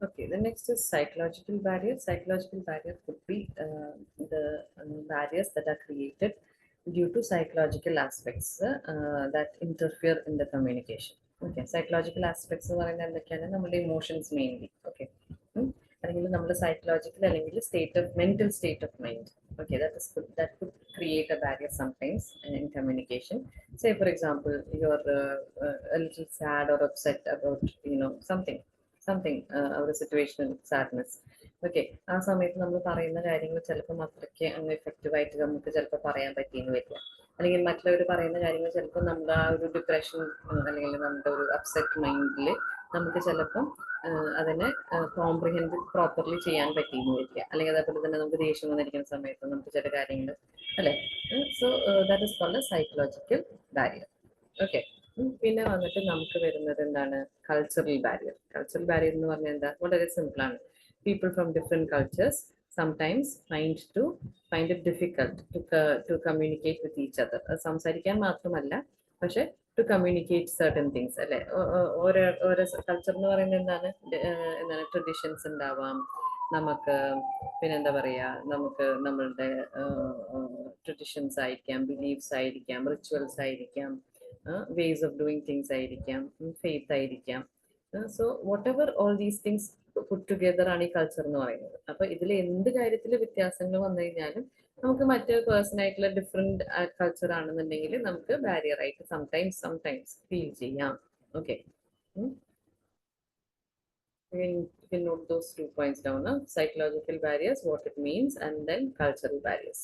Okay, the next is psychological barriers. Psychological barrier could be the barriers that are created due to psychological aspects that interfere in the communication. Okay, psychological aspects എന്ന് പറയുന്നത് എന്തൊക്കെയാണ്? നമ്മുടെ emotions mainly. Okay, അല്ലെങ്കിൽ നമ്മുടെ psychological അല്ലെങ്കിൽ state of mental state of mind. Okay, that could create a barrier sometimes in communication. Say, for example, you're a little sad or upset about something ഒരു situational sadness. Okay, ആ സമയത്ത് നമ്മൾ പറയുന്ന കാര്യങ്ങൾ ചിലപ്പം അത്രയ്ക്ക് അങ്ങ് എഫക്റ്റീവായിട്ട് നമുക്ക് ചിലപ്പോൾ പറയാൻ പറ്റിയെന്ന് വരില്ല. അല്ലെങ്കിൽ മറ്റുള്ളവർ പറയുന്ന കാര്യങ്ങൾ ചിലപ്പോൾ നമ്മുടെ ആ ഒരു ഡിപ്രഷൻ അല്ലെങ്കിൽ നമ്മുടെ ഒരു അപ്സെറ്റ് മൈൻഡിൽ നമുക്ക് ചിലപ്പം അതിനെ കോംപ്രിഹെൻഡ് പ്രോപ്പർലി ചെയ്യാൻ പറ്റിയെന്ന് വരില്ല. അല്ലെങ്കിൽ അതേപോലെ തന്നെ നമുക്ക് ദേഷ്യം വന്നിരിക്കുന്ന സമയത്ത് നമുക്ക് ചില കാര്യങ്ങൾ അല്ലേ. So that is called a psychological barrier. Okay, പിന്നെ വന്നിട്ട് നമുക്ക് വരുന്നത് എന്താണ്? Cultural barrier. കൾച്ചറൽ ബാരിയർ എന്ന് പറഞ്ഞാൽ എന്താ? വളരെ സിമ്പിൾ ആണ്. People from different cultures sometimes find it difficult to communicate with each other. അത് സംസാരിക്കാൻ മാത്രമല്ല, പക്ഷെ ടു കമ്മ്യൂണിക്കേറ്റ് സർട്ടൻ തിങ്സ് അല്ലെ. ഓരോ ഓരോ കൾച്ചർ എന്ന് പറയുന്നത് എന്താണ് ട്രഡീഷൻസ് ഉണ്ടാവാം നമുക്ക്, പിന്നെന്താ പറയാ, നമുക്ക് നമ്മളുടെ ട്രഡീഷൻസ് ആയിരിക്കാം, ബിലീഫ്സ് ആയിരിക്കാം, റിച്വൽസ് ആയിരിക്കാം, വേസ് ഓഫ് ഡൂയിങ് തിങ്സ് ആയിരിക്കാം, ഫെയ്ത്ത് ആയിരിക്കാം. So whatever all these things put together ആണ് ഈ കൾച്ചർ എന്ന് പറയുന്നത്. അപ്പൊ ഇതിൽ എന്ത് കാര്യത്തിൽ വ്യത്യാസങ്ങൾ വന്നു കഴിഞ്ഞാലും നമുക്ക് മറ്റേ പേഴ്സൺ ആയിട്ടുള്ള ഡിഫറെന്റ് കൾച്ചർ ആണെന്നുണ്ടെങ്കിൽ നമുക്ക് ബാരിയർ ആയിട്ട് സംടൈംസ് ഫീൽ ചെയ്യാം. Okay, you can note those 2 points down: psychological barriers, what it means, and then cultural barriers.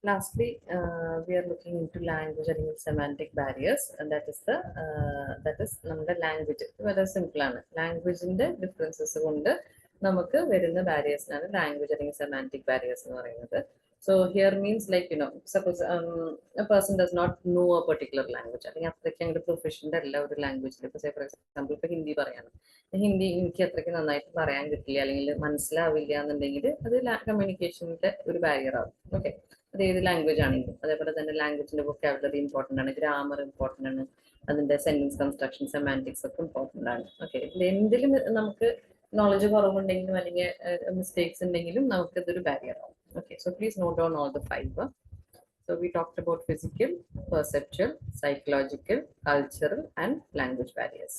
Lastly, we are looking into language and semantic barriers, and that is നമ്മുടെ language വളരെ simple ആണ്. Language ന്റെ differences കൊണ്ട് നമുക്ക് വരുന്ന barriers-നാണ് language അല്ലെങ്കിൽ semantic barriers എന്ന് പറയുന്നത്. So here means like suppose a person does not know a particular language. അല്ലെങ്കിൽ അത്രയ്ക്ക് അങ്ങോട്ട് പ്രൊഫഷൻ്റെ അല്ല ഒരു ലാംഗ്വേജിൽ. ഇപ്പോൾ ഫോർ എക്സാമ്പിൾ ഇപ്പോൾ ഹിന്ദി പറയാണ്. ഹിന്ദി എനിക്ക് അത്രയ്ക്ക് നന്നായിട്ട് പറയാൻ കിട്ടില്ല അല്ലെങ്കിൽ മനസ്സിലാവില്ല എന്നുണ്ടെങ്കിൽ അത് കമ്മ്യൂണിക്കേഷൻ്റെ ഒരു ബാരിയർ ആവും. ഓക്കെ, അത് ഏത് ലാംഗ്വേജ് ആണെങ്കിലും. അതേപോലെ തന്നെ ലാംഗ്വേജിന്റെ വൊക്കാബുലറി ഇമ്പോർട്ടൻ്റ് ആണ്, ഗ്രാമർ ഇമ്പോർട്ടൻ്റ് ആണ്, അതിന്റെ സെന്റൻസ് കൺസ്ട്രക്ഷൻ സെമാൻറ്റിക്സ് ഒക്കെ ഇമ്പോർട്ടൻ്റ് ആണ്. ഓക്കെ, ഇതിൽ എന്തിലും നമുക്ക് നോളജ് കുറവുണ്ടെങ്കിലും അല്ലെങ്കിൽ മിസ്റ്റേക്സ് ഉണ്ടെങ്കിലും നമുക്ക് ഇതൊരു ബാരിയർ ആവും. Okay, so please note down all the five. So we talked about physical, perceptual, psychological, cultural, and language barriers.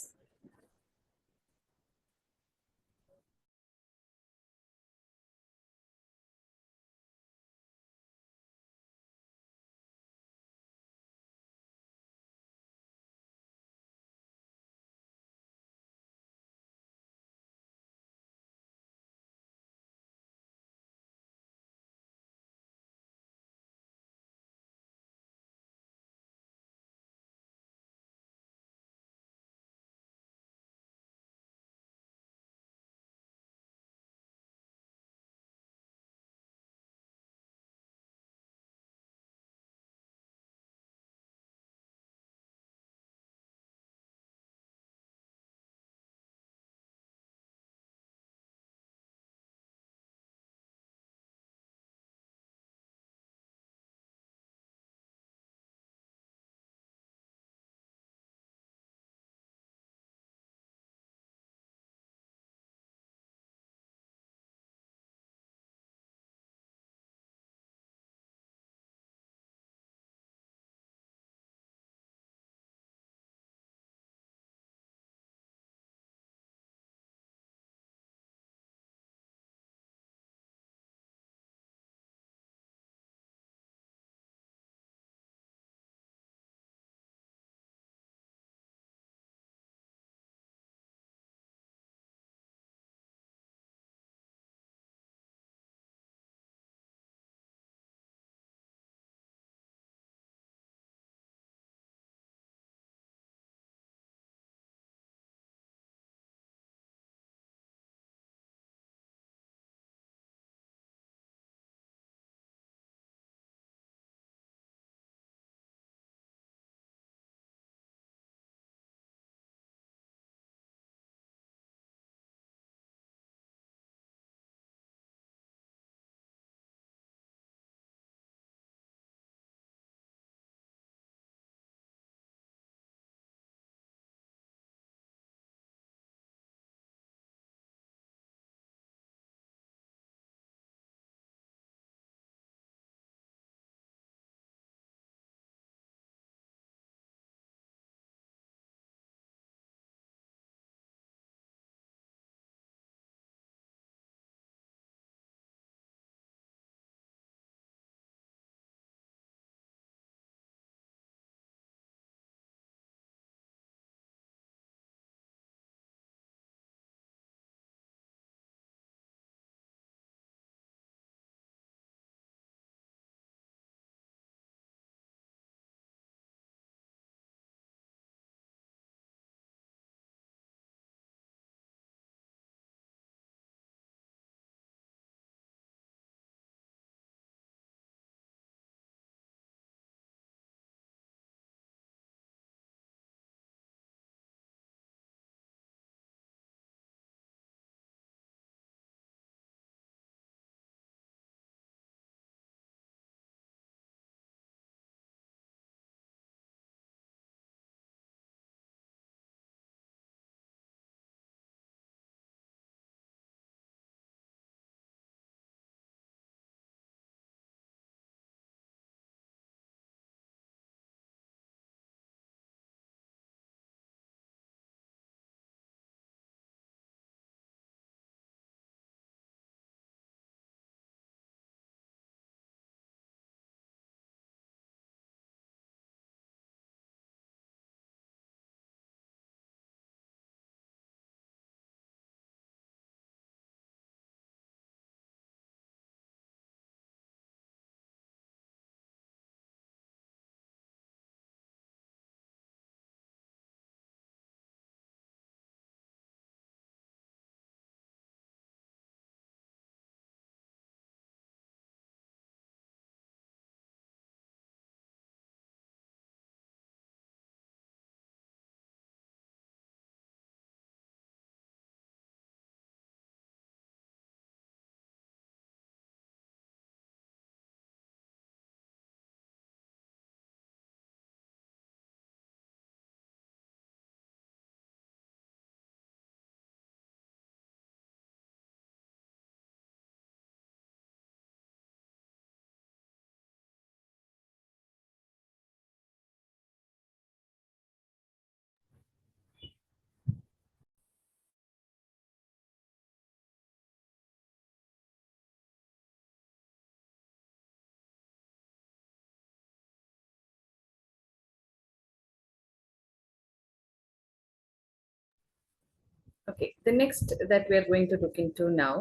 Okay, the next that we are going to look into now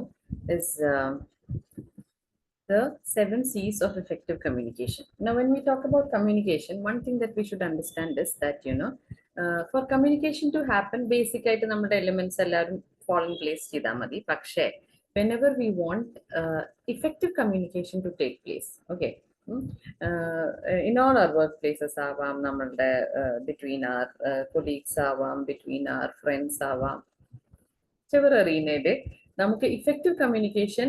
is the 7 C's of effective communication. Now, when we talk about communication, one thing that we should understand is that, for communication to happen, basic ആയിട്ട് നമ്മുടെ elements എല്ലാവരും fall in place ചെയ്താൽ മതി. പക്ഷേ, whenever we want effective communication to take place, okay, in all our workplaces ആവാം, നമ്മളുടെ between our colleagues ആവാം, between our friends ആവാം, whichever arena നമുക്ക് effective communication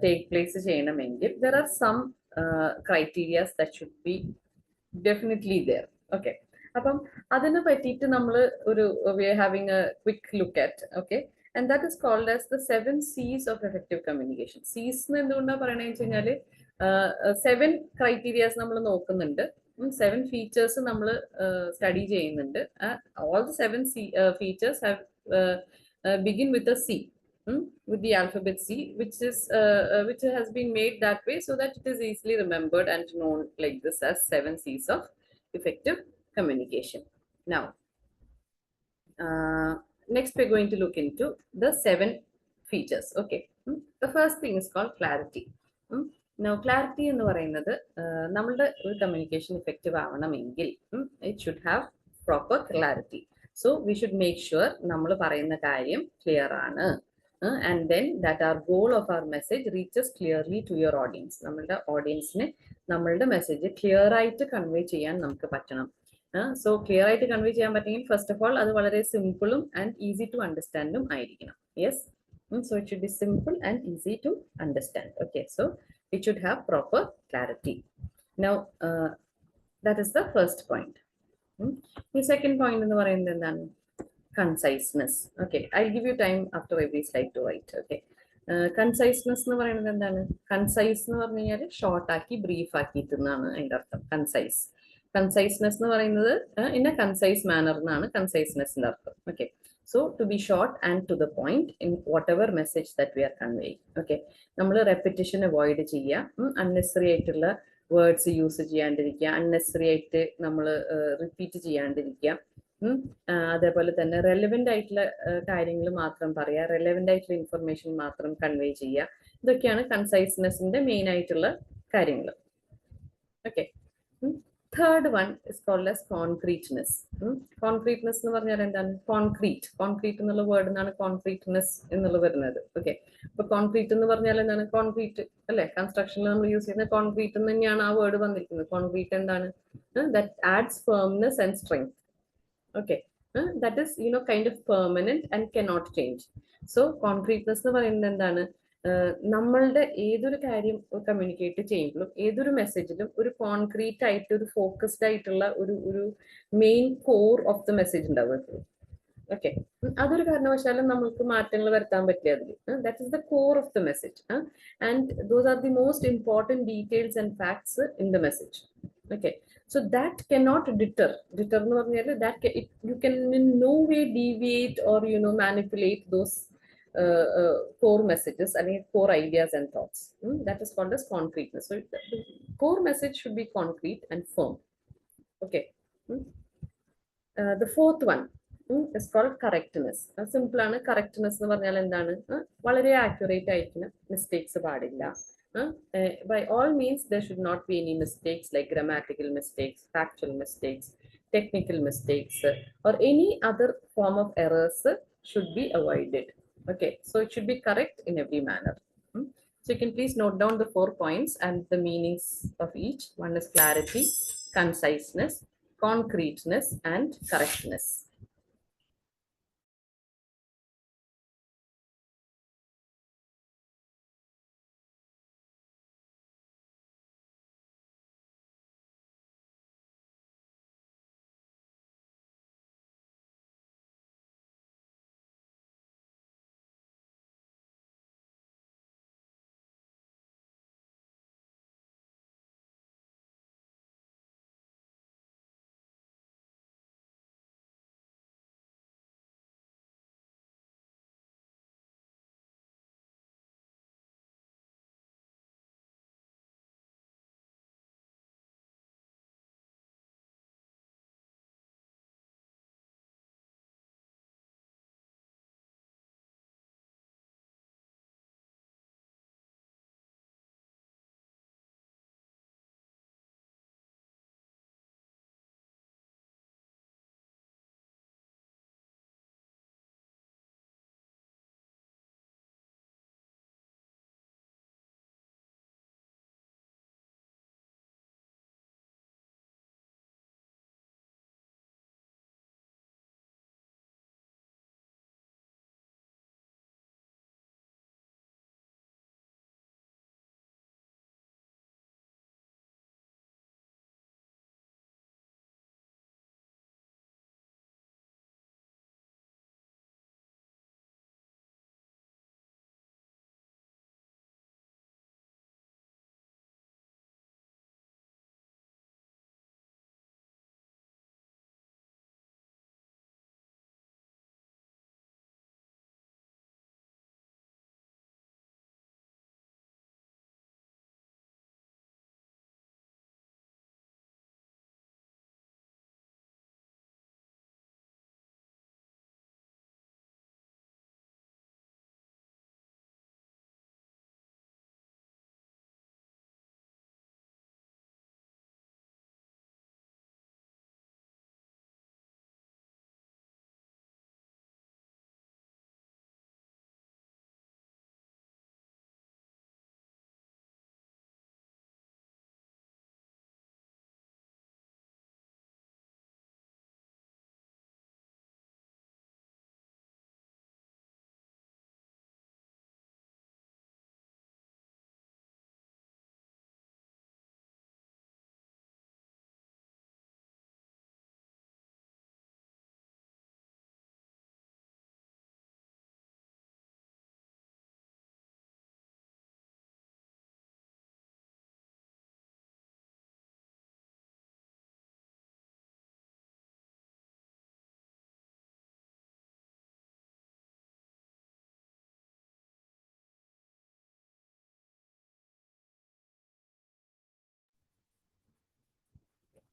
take place ചെയ്യണമെങ്കിൽ there are some criteria that should be definitely there. Okay, അപ്പം അതിനെ പറ്റിയിട്ട് നമ്മൾ ഒരു we are having a quick look at, okay, and that is called as the 7 C's of effective communication. C's എന്തുകൊണ്ടാണ് പറയണതെന്ന് വെച്ച് കഴിഞ്ഞാൽ 7 criteria നമ്മൾ നോക്കുന്നുണ്ട്, 7 features നമ്മൾ study ചെയ്യുന്നുണ്ട്. All the 7 features have begin with a C, with the alphabet C, which has been made that way so that it is easily remembered and known like this as 7 C's of effective communication. Now, next we're going to look into the 7 features. Okay, the first thing is called clarity. Now, clarity എന്ന് പറയുന്നത് നമ്മളുടെ ഒരു communication effective ആവണമെങ്കിൽ it should have proper clarity. So we should make sure നമ്മൾ പറയുന്ന കാര്യം clear ആണ്, and then that our goal of our message reaches clearly to your audience. നമ്മളുടെ audience-നെ നമ്മളുടെ message clear ആയിട്ട് convey ചെയ്യാൻ നമുക്ക് പറ്റണം. So clear ആയിട്ട് convey ചെയ്യാൻ പറ്റുമെങ്കിൽ first of all അത് വളരെ സിമ്പിളും and easy to understandും ആയിരിക്കണം. Yes, so it should be simple and easy to understand. Okay, so it should have proper clarity. Now, that is the first point. The second point എന്ന് പറയുന്നത് എന്താണ്? Conciseness. Okay, I'll give you time after every slide to write. Okay, conciseness എന്ന് പറയുന്നത് എന്താണ്? Concise എന്ന് പറഞ്ഞു കഴിഞ്ഞാൽ short ആക്കി ബ്രീഫ് ആക്കിയിട്ട് എന്നാണ് അതിൻ്റെ അർത്ഥം. Conciseness എന്ന് പറയുന്നത് in a concise manner എന്നാണ് concisenessന്റെ അർത്ഥം. Okay, so to be short and to the point in whatever message that we are conveying. Okay, നമ്മൾ repetition avoid ചെയ്യുക, unnecessary ആയിട്ടുള്ള വേർഡ്സ് യൂസ് ചെയ്യാണ്ടിരിക്കുക, unnecessary ആയിട്ട് നമ്മൾ റിപ്പീറ്റ് ചെയ്യാണ്ടിരിക്കുക, അതേപോലെ തന്നെ റെലവെന്റ് ആയിട്ടുള്ള കാര്യങ്ങൾ മാത്രം പറയുക, റെലവെന്റ് ആയിട്ടുള്ള ഇൻഫർമേഷൻ മാത്രം കൺവേ ചെയ്യുക. ഇതൊക്കെയാണ് കൺസൈസ്നെസിന്റെ മെയിൻ ആയിട്ടുള്ള കാര്യങ്ങൾ. Okay, third one is called as concreteness. Concreteness എന്ന് പറഞ്ഞാൽ എന്താണ്? കോൺക്രീറ്റ് എന്നുള്ള വേർഡ് എന്നാണ് കോൺക്രീറ്റ്നെസ് എന്നുള്ളത് വരുന്നത്. ഓക്കെ, അപ്പൊ കോൺക്രീറ്റ് എന്ന് പറഞ്ഞാൽ എന്താണ്? കോൺക്രീറ്റ് അല്ലെ, കൺസ്ട്രക്ഷനിൽ നമ്മൾ യൂസ് ചെയ്യുന്ന കോൺക്രീറ്റ് എന്ന് തന്നെയാണ് ആ വേർഡ് വന്നിരിക്കുന്നത്. കോൺക്രീറ്റ് എന്താണ്? That ads firmness and strength. Okay, that is kind of permanent and cannot change. So concreteness എന്ന് പറയുന്നത് എന്താണ്? നമ്മളുടെ ഏതൊരു കാര്യം കമ്മ്യൂണിക്കേറ്റ് ചെയ്യുമ്പോഴും ഏതൊരു മെസ്സേജിലും ഒരു കോൺക്രീറ്റ് ആയിട്ട് ഒരു ഫോക്കസ്ഡ് ആയിട്ടുള്ള ഒരു main core of the message ഉണ്ടാവും. ഓക്കെ, അതൊരു കാരണവശാലും നമുക്ക് മാറ്റങ്ങൾ വരുത്താൻ പറ്റില്ല അതിൽ. That is the core of the message, and those are the most important details and facts in the message. Okay, so that cannot deter എന്ന് പറഞ്ഞാൽ that you can in no way deviate or manipulate those core messages, I mean core ideas and thoughts. That is called as concreteness. So the core message should be concrete and firm. Okay, the fourth one is called correctness. Simple ആണ് correctness എന്ന് പറഞ്ഞാൽ എന്താണ്? വളരെ accurate ആയിരിക്കണം, mistakes പാടില്ല. By all means, there should not be any mistakes like grammatical mistakes, factual mistakes, technical mistakes, or any other form of errors should be avoided. Okay, so it should be correct in every manner. So you can please note down the 4 points and the meanings of each. One is clarity, conciseness, concreteness, and correctness.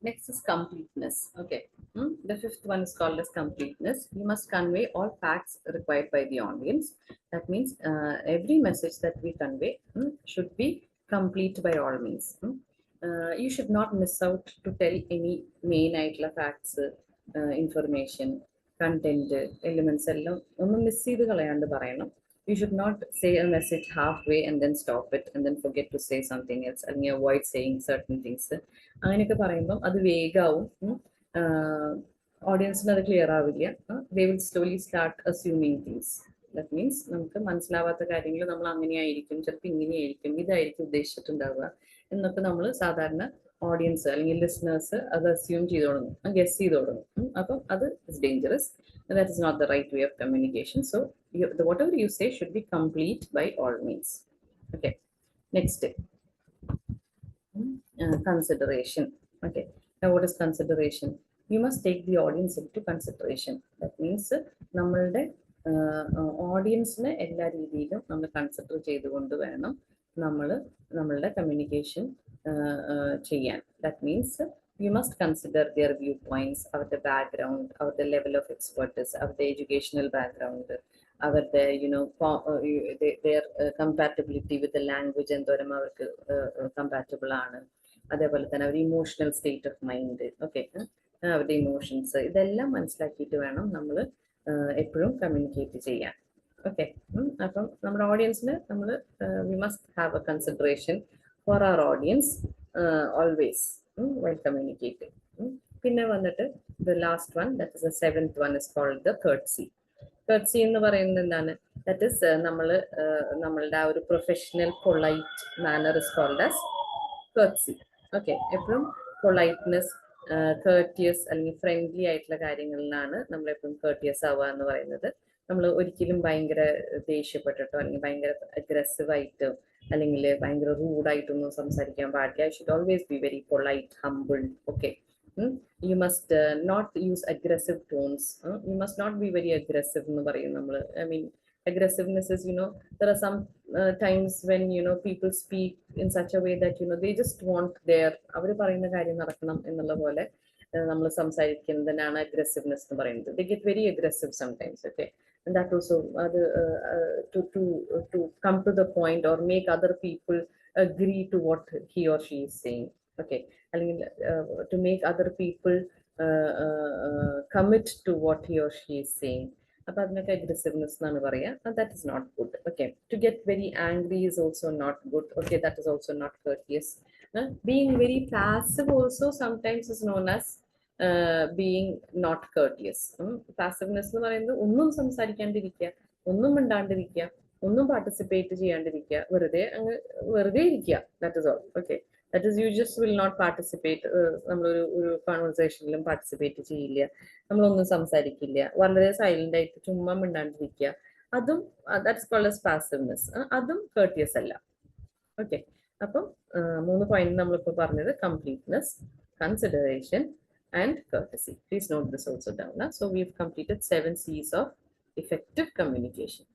Next is completeness. Okay. The fifth one is called as completeness. You must convey all facts required by the audience. That means every message that we convey should be complete by all means. You should not miss out to tell any main ആയിട്ടുള്ള facts, information, content, elements എല്ലാം ഒന്നും miss ചെയ്ത് കളയാണ്ട് പറയണം. You should not say a message halfway and then stop it and then forget to say something else, അല്ലെങ്കിൽ avoid saying certain things. അങ്ങനെയൊക്കെ പറയുമ്പം അത് വേഗാവും, ഓഡിയൻസിന് അത് ക്ലിയർ ആവില്ല. They will slowly start assuming things. That means നമുക്ക് മനസ്സിലാവാത്ത കാര്യങ്ങൾ നമ്മൾ അങ്ങനെയായിരിക്കും, ചിലപ്പോൾ ഇങ്ങനെയായിരിക്കും, ഇതായിരിക്കും ഉദ്ദേശിച്ചിട്ടുണ്ടാവുക എന്നൊക്കെ നമ്മൾ സാധാരണ ഓഡിയൻസ് അല്ലെങ്കിൽ ലിസണേഴ്സ് അത് അസ്യൂം ചെയ്ത് തുടങ്ങും, ഗസ് ചെയ്ത് തുടങ്ങും. അപ്പം അത് is dangerous. That is not the right way of communication. So whatever you say should be complete by all means. Okay. Next, consideration. Okay. Now, what is consideration? You must take the audience into consideration. That means നമ്മളുടെ ഓഡിയൻസിനെ എല്ലാ രീതിയിലും നമ്മൾ consider ചെയ്തുകൊണ്ട് വേണം നമ്മൾ നമ്മളുടെ communication ചെയ്യാൻ. That means you must consider their viewpoints, അവരുടെ ബാക്ക്ഗ്രൗണ്ട്, അവരുടെ ലെവൽ ഓഫ് എക്സ്പെർട്ടീസ്, അവരുടെ എഡ്യൂക്കേഷണൽ ബാക്ക്ഗ്രൗണ്ട്, അവരുടെ their compatibility with the language എന്തോരം അവർക്ക് കമ്പാറ്റബിൾ ആണ്, അതേപോലെ തന്നെ അവരുടെ emotional state of mind, okay, അവരുടെ ഇമോഷൻസ്, ഇതെല്ലാം മനസ്സിലാക്കിയിട്ട് വേണം നമ്മൾ എപ്പോഴും കമ്മ്യൂണിക്കേറ്റ് ചെയ്യാൻ. ഓക്കെ. അപ്പം നമ്മുടെ ഓഡിയൻസിന് നമ്മൾ we must have a consideration for our audience always while communicating. പിന്നെ വന്നിട്ട് the last one, that is the seventh one, is called the courtesy. Courtesy എന്ന് പറയുന്നത് എന്താണ്? That is നമ്മളുടെ ആ ഒരു professional polite manner is called as courtesy. ഓക്കെ. എപ്പോഴും പൊളൈറ്റ്നെസ്, courteous അല്ലെങ്കിൽ ഫ്രണ്ട്ലി ആയിട്ടുള്ള കാര്യങ്ങളിലാണ് നമ്മളെപ്പോഴും courteous ആവുക എന്ന് പറയുന്നത്. നമ്മൾ ഒരിക്കലും ഭയങ്കര ദേഷ്യപ്പെട്ടിട്ടോ അല്ലെങ്കിൽ ഭയങ്കര അഗ്രസീവ് ആയിട്ടോ അല്ലെങ്കിൽ ഭയങ്കര റൂഡായിട്ടൊന്നും സംസാരിക്കാൻ പാടില്ല. I should always be very polite, humble. Okay. You must not use aggressive tones. You must not be very aggressive എന്ന് പറയും നമ്മൾ. I mean, aggressiveness is, there are some times when, people speak in such a way that, they just want their, അവർ പറയുന്ന കാര്യം നടക്കണം എന്നുള്ള പോലെ നമ്മൾ സംസാരിക്കുന്നതിനാണ് aggressiveness എന്ന് പറയുന്നത്. They get very aggressive sometimes, okay. And that also to come to the point or make other people agree to what he or she is saying. Okay. To make other people commit to what he or she is saying. അപ്പൊ അതിനൊക്കെ aggressiveness എന്നാണ് പറയാ. That is not good. Okay. To get very angry is also not good. Okay. That is also not courteous. Being very passive also sometimes is known as being not courteous. Passiveness എന്ന് പറയുന്നത് ഒന്നും സംസാരിക്കാണ്ടിരിക്കുക, ഒന്നും മിണ്ടാണ്ടിരിക്കുക, ഒന്നും participate ചെയ്യാണ്ടിരിക്കുക, വെറുതെ ഇരിക്കുക. That is all. Okay. That is, you just will not participate. നമ്മളൊരു കോൺവെർസേഷനിലും പാർട്ടിസിപ്പേറ്റ് ചെയ്യില്ല, നമ്മളൊന്നും സംസാരിക്കില്ല, വളരെ സൈലന്റ് ആയിട്ട് ചുമ്മാ മിണ്ടാണ്ടിരിക്കുക. അതും ദാറ്റ് ഇസ് കോൾഡ് ആസ് പാസീവ്നെസ്. അതും courteous അല്ല. ഓക്കെ. അപ്പം 3 പോയിന്റ് നമ്മളിപ്പോൾ പറഞ്ഞത് completeness, consideration and courtesy. Please note this also down. So we've completed 7 C's of effective communication.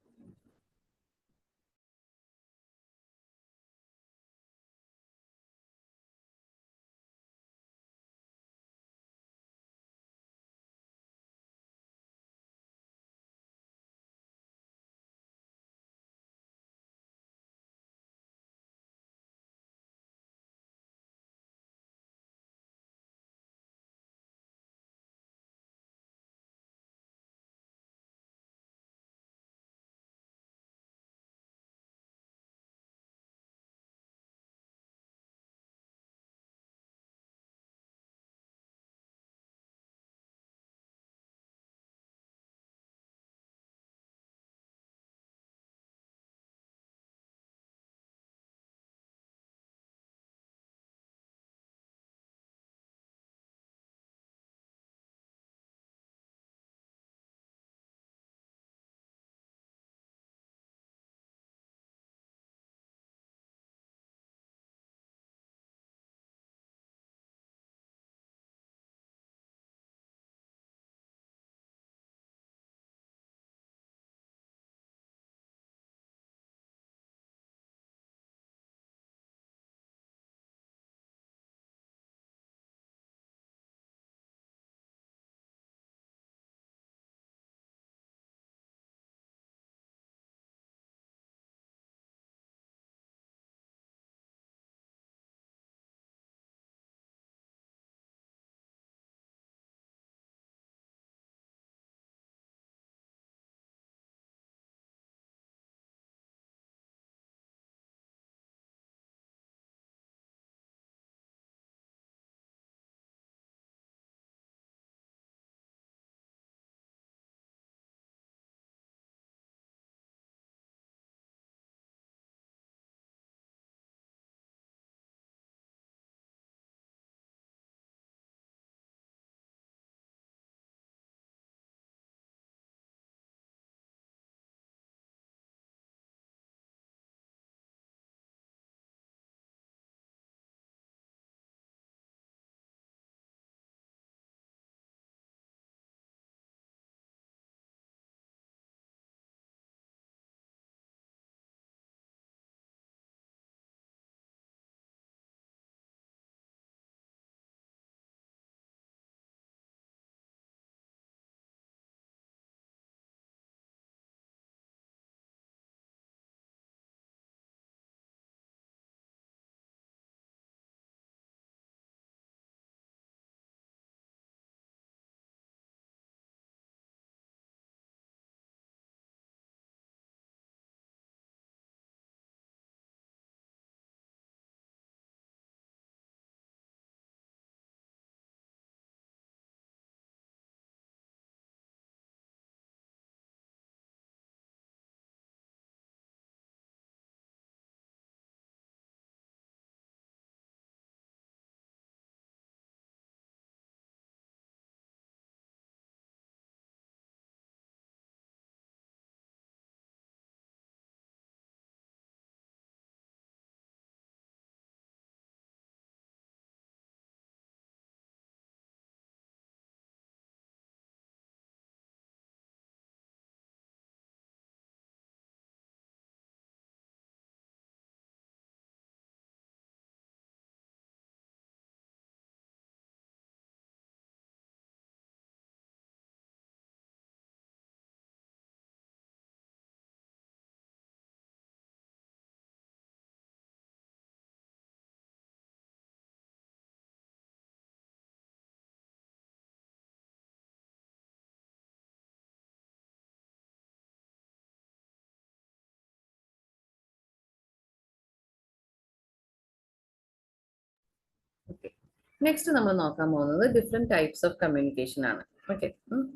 Next നമ്മൾ നോക്കാൻ പോകുന്നത് ഡിഫറെന്റ് ടൈപ്സ് ഓഫ് കമ്മ്യൂണിക്കേഷൻ ആണ്. ഓക്കെ,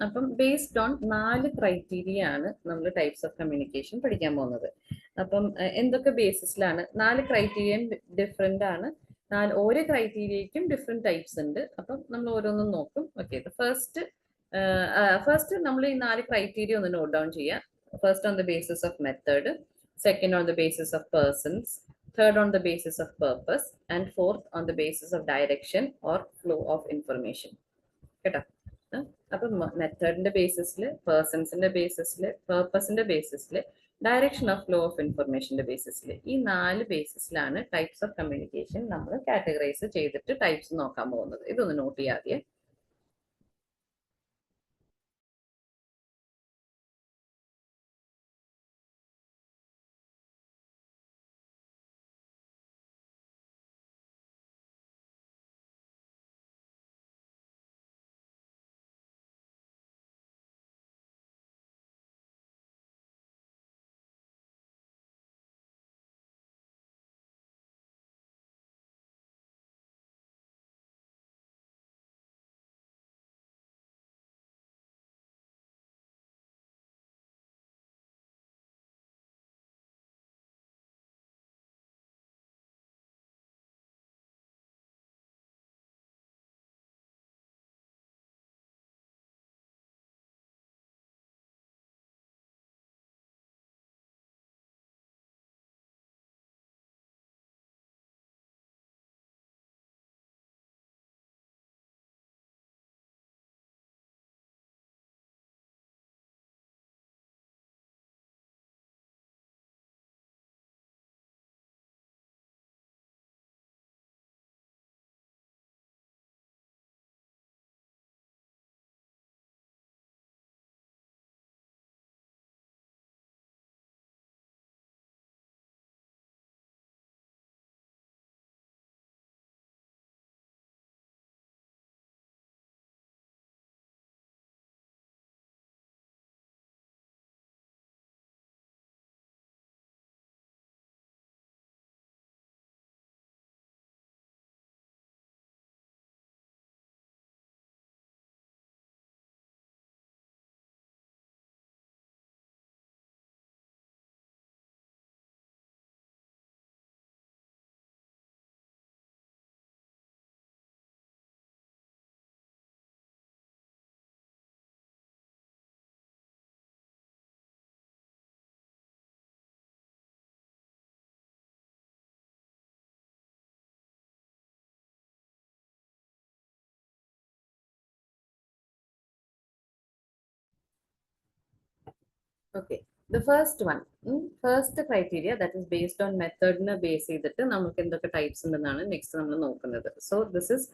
അപ്പം ബേസ്ഡ് ഓൺ 4 ക്രൈറ്റീരിയ ആണ് നമ്മൾ ടൈപ്സ് ഓഫ് കമ്മ്യൂണിക്കേഷൻ പഠിക്കാൻ പോകുന്നത്. അപ്പം എന്തൊക്കെ ബേസിസിലാണ്? 4 ക്രൈറ്റീരിയയും ഡിഫറെന്റ് ആണ്. ഓരോ ക്രൈറ്റീരിയയ്ക്കും ഡിഫറെന്റ് ടൈപ്സ് ഉണ്ട്. അപ്പം നമ്മൾ ഓരോന്നും നോക്കും. ഓക്കെ, ഫസ്റ്റ് നമ്മൾ ഈ 4 ക്രൈറ്റീരിയ ഒന്ന് നോട്ട് ഡൗൺ ചെയ്യാം. First on the basis of method, second on the basis of persons, third on the basis of purpose, and fourth on the basis of direction or flow of information. കേട്ടോ? അപ്പം മെത്തേഡിന്റെ ബേസിസിൽ, പേഴ്സൺസിന്റെ ബേസിസിൽ, പേർപ്പസിന്റെ ബേസിസിൽ, direction of flow of ഇൻഫർമേഷന്റെ ബേസിസിൽ, ഈ 4 ബേസിസിലാണ് types of communication നമ്മൾ categorise ചെയ്തിട്ട് types നോക്കാൻ പോകുന്നത്. ഇതൊന്ന് not ചെയ്യാതെ. Okay, the first one, first criteria that is based on method base ചെയ്തിട്ട് നമുക്ക് എന്തൊക്കെ ടൈപ്സ് ഉണ്ടെന്നാണ് നെക്സ്റ്റ് നമ്മൾ നോക്കുന്നത്. So this is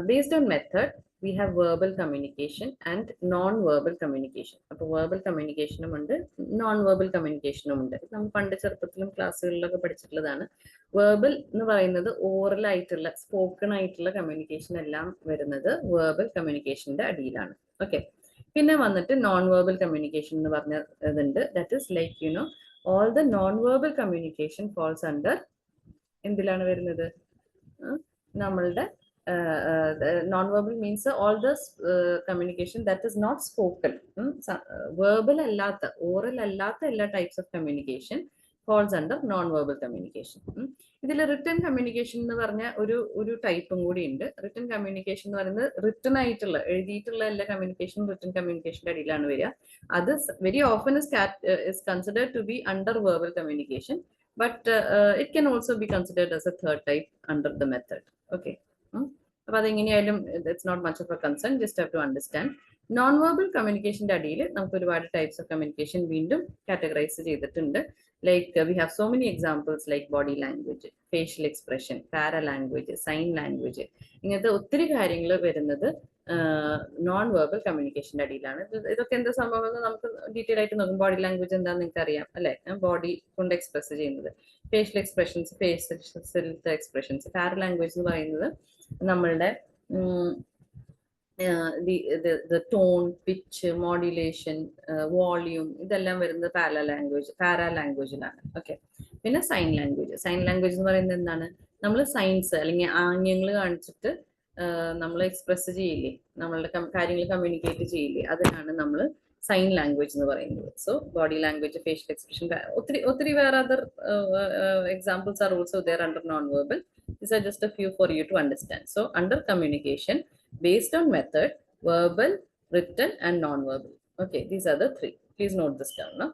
based on method we have verbal communication and non-verbal communication. അപ്പോൾ verbal communication ഉണ്ട്, non-verbal communication ഉണ്ട്. നമ്മൾ പണ്ട് ചെറുപ്പത്തിലും ക്ലാസ്സുകളിലൊക്കെ പഠിച്ചിട്ടുള്ളതാണ്. വെർബൽ എന്ന് പറയുന്നത് ഓറൽ ആയിട്ടുള്ള, സ്പോക്കൺ ആയിട്ടുള്ള കമ്മ്യൂണിക്കേഷൻ എല്ലാം വരുന്നത് വെർബൽ കമ്മ്യൂണിക്കേഷന്റെ അടിയിലാണ്. ഓക്കെ, പിന്നെ വന്നിട്ട് നോൺ വെർബൽ കമ്മ്യൂണിക്കേഷൻ എന്ന് പറഞ്ഞ ഇതുണ്ട്. That is like all the non verbal communication falls under എന്തിലാണ് വരുന്നത്? നമ്മളുടെ non verbal means all the communication that is not spoken. Verbal അല്ലാത്ത, ഓറൽ അല്ലാത്ത എല്ലാ types of communication falls under non verbal communication. ഇതിൽ റിട്ടൺ കമ്മ്യൂണിക്കേഷൻ എന്ന് പറഞ്ഞ ഒരു ടൈപ്പും കൂടി ഉണ്ട്. റിട്ടൺ കമ്മ്യൂണിക്കേഷൻ എന്ന് പറയുന്നത് റിട്ടൺ ആയിട്ടുള്ള, എഴുതിയിട്ടുള്ള എല്ലാ കമ്മ്യൂണിക്കേഷനും റിട്ടൺ കമ്മ്യൂണിക്കേഷന്റെ അടിയിലാണ് വരിക. അത് very often is considered to be under verbal communication, but it can also be considered as a third type under the method. Okay, അപ്പോൾ അതെങ്ങനെയായാലും it's not much of a concern, just have to understand. Non verbal കമ്മ്യൂണിക്കേഷന്റെ അടിയിൽ നമുക്ക് ഒരുപാട് types of communication വീണ്ടും categorise ചെയ്തിട്ടുണ്ട്. Like we have so many examples like body language, facial expression, para language, sign language. ഇങ്ങനത്തെ ഒത്തിരി കാര്യങ്ങൾ വരുന്നത് നോൺ വെർബൽ കമ്മ്യൂണിക്കേഷന്റെ അടിയിലാണ്. ഇതൊക്കെ എന്താ സംഭവം എന്ന് നമുക്ക് ഡീറ്റെയിൽ ആയിട്ട് നോക്കും. ബോഡി ലാംഗ്വേജ് എന്താണെന്ന് നിങ്ങൾക്ക് അറിയാം അല്ലെ? ബോഡി കൊണ്ട് എക്സ്പ്രസ് ചെയ്യുന്നത്. Facial expressions, facial expressions. പാര ലാംഗ്വേജ് എന്ന് പറയുന്നത് നമ്മളുടെ the tone, pitch, modulation, volume, ഇതെല്ലാം വരുന്നത് പാരാ ലാംഗ്വേജിലാണ്. ഓക്കെ, പിന്നെ സൈൻ ലാംഗ്വേജ്. സൈൻ ലാംഗ്വേജ് എന്ന് പറയുന്നത് എന്താണ്? നമ്മൾ സൈൻസ് അല്ലെങ്കിൽ ആംഗ്യങ്ങൾ കാണിച്ചിട്ട് നമ്മൾ എക്സ്പ്രസ് ചെയ്യില്ലേ, നമ്മളുടെ കാര്യങ്ങൾ കമ്മ്യൂണിക്കേറ്റ് ചെയ്യില്ലേ, അതിനാണ് നമ്മൾ സൈൻ ലാംഗ്വേജ് എന്ന് പറയുന്നത്. So body language, facial expression, ഒത്തിരി ഒത്തിരി വേറെ other examples are also there under non verbal. These are just a few for you to understand. So under communication based on method, verbal, written and non-verbal. Okay, these are the three. Please note this down. No?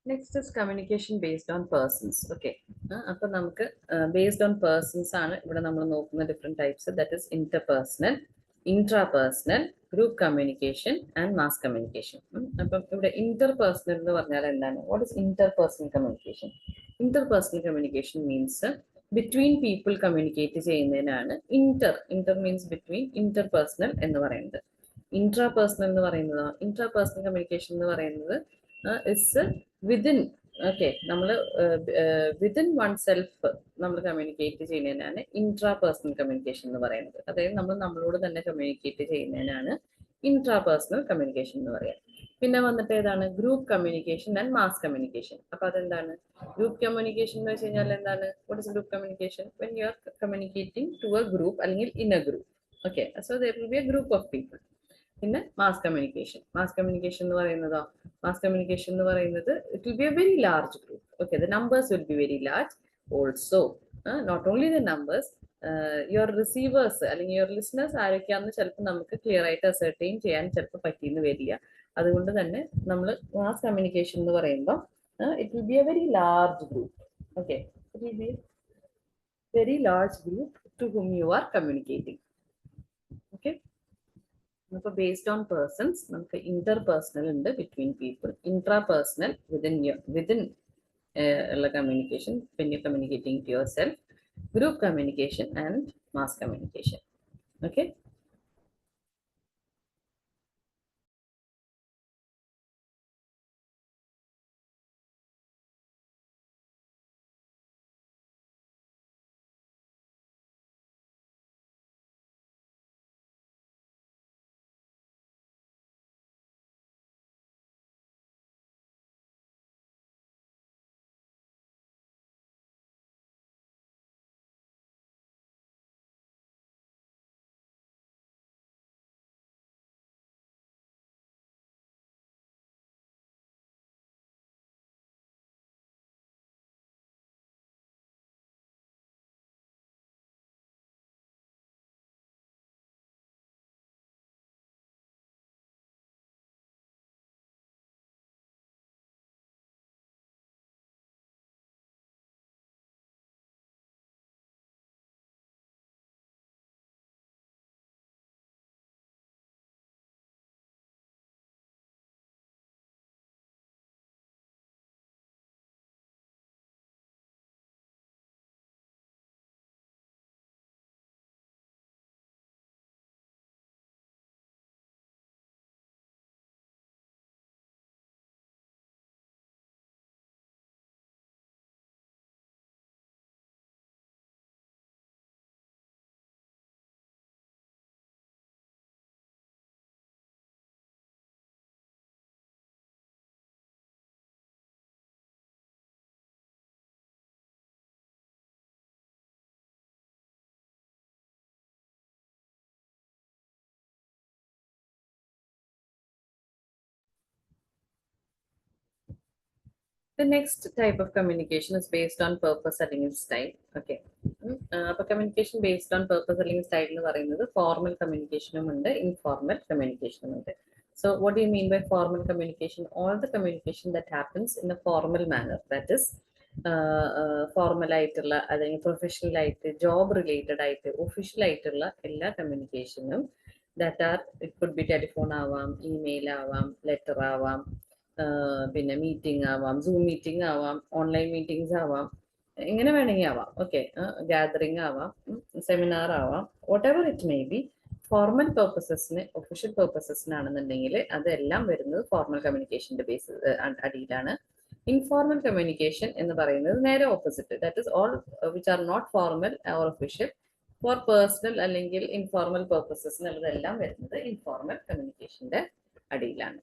Next is communication based on persons. Okay. അപ്പോൾ നമുക്ക് based on persons ആണ് ഇവിടെ നമ്മൾ നോക്കുന്ന different types. That is interpersonal, intrapersonal, group communication and mass communication. അപ്പം ഇവിടെ interpersonal എന്ന് പറഞ്ഞാൽ എന്താണ്? What is interpersonal communication? Interpersonal communication means between people communicate ചെയ്യുന്നതിനാണ് inter means between, interpersonal എന്ന് പറയുന്നത്. Intrapersonal എന്ന് പറയുന്നത്, intrapersonal communication എന്ന് പറയുന്നത് is within, okay, നമ്മൾ within oneself നമ്മൾ കമ്മ്യൂണിക്കേറ്റ് ചെയ്യുന്നതിനാണ് ഇൻട്രാപേഴ്സണൽ കമ്മ്യൂണിക്കേഷൻ എന്ന് പറയുന്നത്. അതായത് നമ്മൾ നമ്മളോട് തന്നെ കമ്മ്യൂണിക്കേറ്റ് ചെയ്യുന്നതിനാണ് ഇൻട്രാപേഴ്സണൽ കമ്മ്യൂണിക്കേഷൻ എന്ന് പറയാം. പിന്നെ വന്നിട്ട് ഏതാണ്? Group communication and mass communication. അപ്പൊ അതെന്താണ്? ഗ്രൂപ്പ് കമ്മ്യൂണിക്കേഷൻ എന്ന് വെച്ച് കഴിഞ്ഞാൽ എന്താണ്? What is group communication? When you are communicating to a group അല്ലെങ്കിൽ in a group. Okay, so there will be a group of people. പിന്നെ മാസ് കമ്മ്യൂണിക്കേഷൻ. മാസ് കമ്മ്യൂണിക്കേഷൻ എന്ന് പറയുന്നതോ, മാസ് കമ്മ്യൂണിക്കേഷൻ എന്ന് പറയുന്നത് it will be a very large group. Okay, the numbers will be very large also. Not only the numbers, your receivers അല്ലെങ്കിൽ your listeners ആരൊക്കെയാണെന്ന് ചിലപ്പോൾ നമുക്ക് clear ആയിട്ട് അസർട്ടൈൻ ചെയ്യാൻ ചിലപ്പോൾ പറ്റിയെന്ന് വരില്ല. അതുകൊണ്ട് തന്നെ നമ്മൾ മാസ് കമ്മ്യൂണിക്കേഷൻ എന്ന് പറയുമ്പോൾ it will be a very large group. Okay, it will be a very large group to whom you are communicating. Okay. അപ്പോൾ ബേസ്ഡ് ഓൺ പേഴ്സൺസ് നമുക്ക് ഇന്റർപേഴ്സണൽ ഉണ്ട് ബിറ്റ്വീൻ പീപ്പിൾ, ഇൻട്രാപേഴ്സണൽ വിതിൻ ഉള്ള communication, when you're communicating to yourself, group communication and mass communication. Okay. The next type of communication is based on purpose അല്ലെങ്കിൽ style. Okay. അപ്പോൾ communication based on purpose അല്ലെങ്കിൽ style എന്ന് പറയുന്നത് formal കമ്മ്യൂണിക്കേഷനും ഉണ്ട്, informal കമ്മ്യൂണിക്കേഷനും ഉണ്ട്. So what do you mean by formal communication? All the communication that happens in a formal manner, that is formal ആയിട്ടുള്ള അല്ലെങ്കിൽ professional ആയിട്ട് ജോബ് റിലേറ്റഡ് ആയിട്ട് ഒഫീഷ്യൽ ആയിട്ടുള്ള എല്ലാ കമ്മ്യൂണിക്കേഷനും that are, it could be telephone ആവാം, email ആവാം, letter ആവാം, പിന്നെ മീറ്റിംഗ് ആവാം, സൂം മീറ്റിംഗ് ആവാം, ഓൺലൈൻ മീറ്റിംഗ്സ് ആവാം, എങ്ങനെ വേണമെങ്കിൽ ആവാം. ഓക്കെ, ഗാദറിംഗ് ആവാം, സെമിനാർ ആവാം, whatever it may be. Formal പേർപ്പസസിന്, ഒഫീഷ്യൽ പേർപ്പസസിനാണെന്നുണ്ടെങ്കിൽ അതെല്ലാം വരുന്നത് ഫോർമൽ കമ്മ്യൂണിക്കേഷന്റെ ബേസ് അടിയിലാണ്. ഇൻഫോർമൽ കമ്മ്യൂണിക്കേഷൻ എന്ന് പറയുന്നത് നേരെ opposite, that is all which are not formal or official, for personal അല്ലെങ്കിൽ ഇൻഫോർമൽ പേർപ്പസസിനുള്ളതെല്ലാം വരുന്നത് ഇൻഫോർമൽ കമ്മ്യൂണിക്കേഷന്റെ അടിയിലാണ്.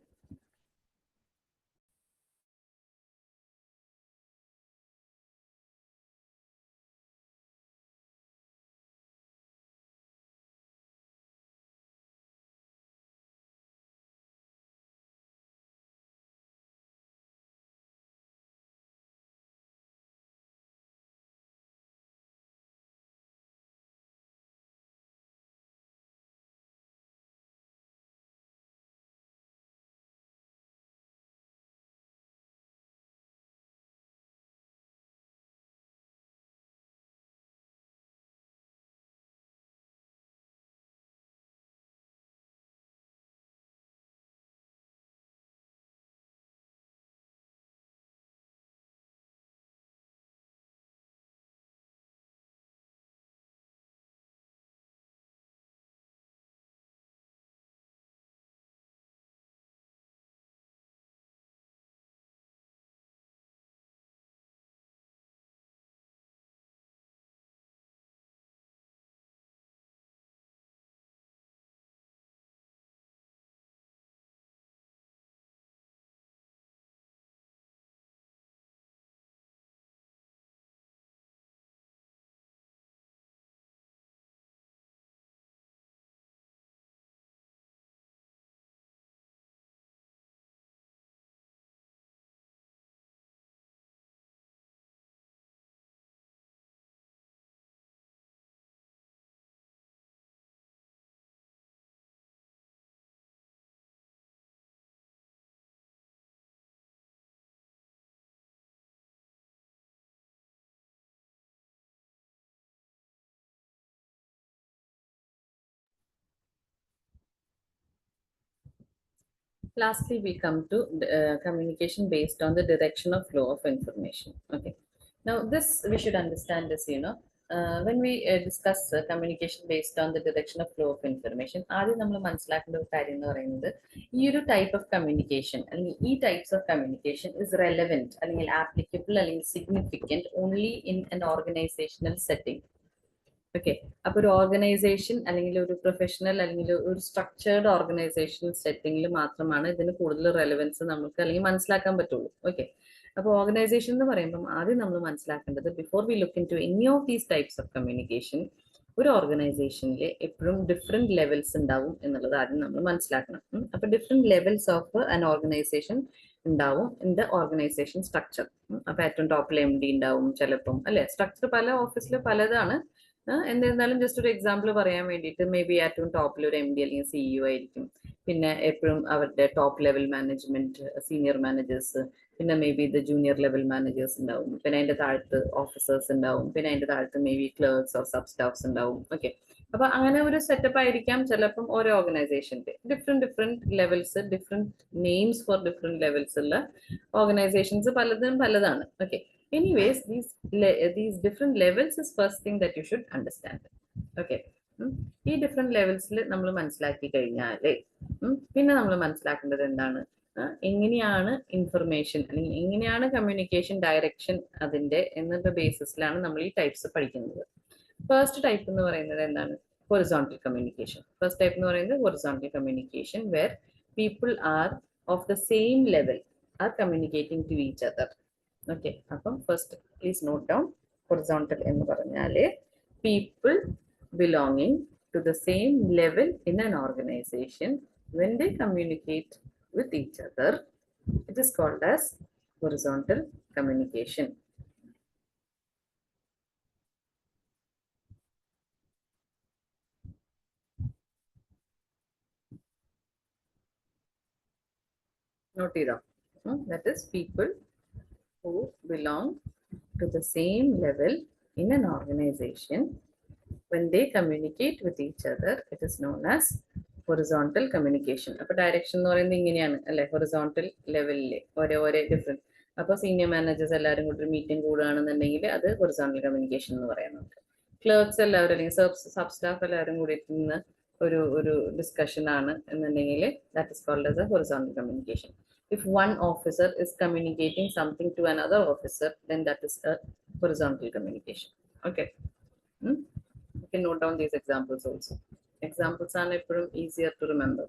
Lastly, we come to communication based on the direction of flow of information. Okay. Now, this we should understand this, when we discuss communication based on the direction of flow of information, ആദ്യം നമ്മൾ മനസ്സിലാക്കേണ്ട ഒരു കാര്യം എന്ന് പറയുന്നത് ഈ ഒരു type of communication അല്ലെങ്കിൽ ഈ types of communication is relevant അല്ലെങ്കിൽ ആപ്ലിക്കബിൾ അല്ലെങ്കിൽ significant only in an organizational setting. Okay, അപ്പൊ ഒരു ഓർഗനൈസേഷൻ അല്ലെങ്കിൽ ഒരു പ്രൊഫഷണൽ അല്ലെങ്കിൽ ഒരു സ്ട്രക്ചേർഡ് ഓർഗനൈസേഷണൽ സെറ്റിംഗിൽ മാത്രമാണ് ഇതിന് കൂടുതൽ റെലവൻസ് നമുക്ക് അല്ലെങ്കിൽ മനസ്സിലാക്കാൻ പറ്റുള്ളൂ. ഓക്കെ, അപ്പോൾ ഓർഗനൈസേഷൻ എന്ന് പറയുമ്പോൾ ആദ്യം നമ്മൾ മനസ്സിലാക്കേണ്ടത് before we look into any of these types of communication, ഒരു ഓർഗനൈസേഷനിൽ എപ്പോഴും ഡിഫറെന്റ് ലെവൽസ് ഉണ്ടാവും എന്നുള്ളത് ആദ്യം നമ്മൾ മനസ്സിലാക്കണം. അപ്പൊ different levels of an organisation ഉണ്ടാവും ഇൻ ദ ഓർഗനൈസേഷൻ സ്ട്രക്ചർ. അപ്പൊ ഏറ്റവും ടോപ്പിൽ MD ഉണ്ടാവും ചിലപ്പം, അല്ലെ? സ്ട്രക്ചർ പല ഓഫീസിൽ പലതാണ്. എന്നിരുന്നാലും ജസ്റ്റ് ഒരു എക്സാമ്പിൾ പറയാൻ വേണ്ടിയിട്ട് മേ ബി ഏറ്റവും ടോപ്പിൽ ഒരു MD അല്ലെങ്കിൽ CEO ആയിരിക്കും. പിന്നെ എപ്പോഴും അവരുടെ top level management, senior managers, പിന്നെ മേ ബി ഇത് ജൂനിയർ ലെവൽ മാനേജേഴ്സ് ഉണ്ടാവും, പിന്നെ അതിന്റെ താഴത്ത് ഓഫീസേഴ്സ് ഉണ്ടാവും, പിന്നെ അതിന്റെ താഴത്ത് may be clerks or sub staffs ഉണ്ടാവും. ഓക്കെ, അപ്പൊ അങ്ങനെ ഒരു സെറ്റപ്പ് ആയിരിക്കാം ചിലപ്പം ഓരോ ഓർഗനൈസേഷന്റെ. Different levels, different names for different levels ഉള്ള ഓർഗനൈസേഷൻസ് പലതും പലതാണ്. Okay, anyways, these different levels is first thing that you should understand. Okay, ഈ ഡിഫറെന്റ് ലെവൽസിൽ നമ്മൾ മനസ്സിലാക്കി കഴിഞ്ഞാല് പിന്നെ നമ്മൾ മനസ്സിലാക്കേണ്ടത് എന്താണ്, എങ്ങനെയാണ് ഇൻഫർമേഷൻ അല്ലെങ്കിൽ എങ്ങനെയാണ് കമ്മ്യൂണിക്കേഷൻ ഡയറക്ഷൻ അതിന്റെ എന്നുള്ള ബേസിസിലാണ് നമ്മൾ ഈ ടൈപ്സ് പഠിക്കുന്നത്. ഫസ്റ്റ് ടൈപ്പ് എന്ന് പറയുന്നത് എന്താണ്? Horizontal communication. ഫസ്റ്റ് ടൈപ്പ് എന്ന് പറയുന്നത് horizontal communication, where people are of the same level are communicating to each other. Okay, അപ്പം first please note down. Horizontal എന്ന് പറഞ്ഞാല് people belonging to the same level in an organization, when they communicate with each other, it is called as horizontal communication. Note it down. That is people who belong to the same level in an organization, when they communicate with each other, it is known as horizontal communication. അപ്പോൾ direction എന്ന് പറയുന്നത് ഇങ്ങനെയാണ് അല്ലെ, horizontal ലെവലില് ഓരോ different. അപ്പോൾ senior managers എല്ലാവരും കൂടി ഒരു മീറ്റിംഗ് കൂടുകയാണെന്നുണ്ടെങ്കിൽ അത് ഹൊറിസോണ്ടൽ കമ്മ്യൂണിക്കേഷൻ എന്ന് പറയാം നമുക്ക്. ക്ലർക്സ് എല്ലാവരും അല്ലെങ്കിൽ സബ് സ്റ്റാഫ് എല്ലാവരും കൂടി നിന്ന് ഒരു ഡിസ്കഷൻ ആണ് എന്നുണ്ടെങ്കിൽ that is called as a horizontal communication. If one officer is communicating something to another officer, then that is a horizontal communication. Okay. You can note down these examples also. Examples are easier to remember.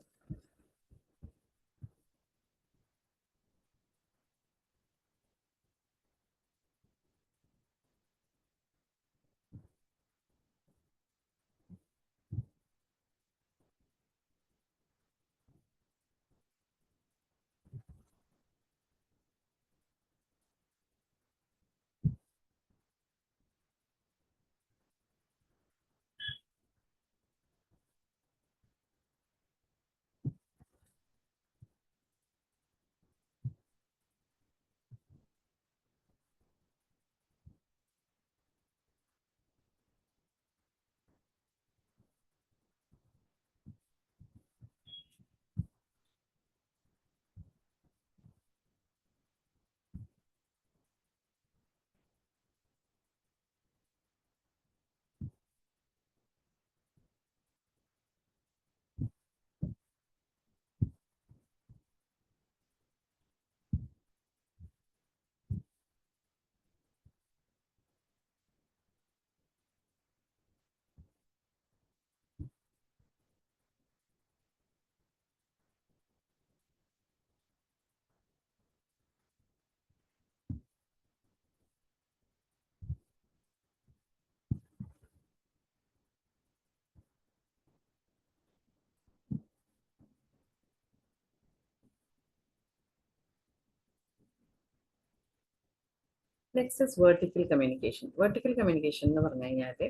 Next is vertical communication. Vertical communication എന്ന് പറഞ്ഞു കഴിഞ്ഞാല്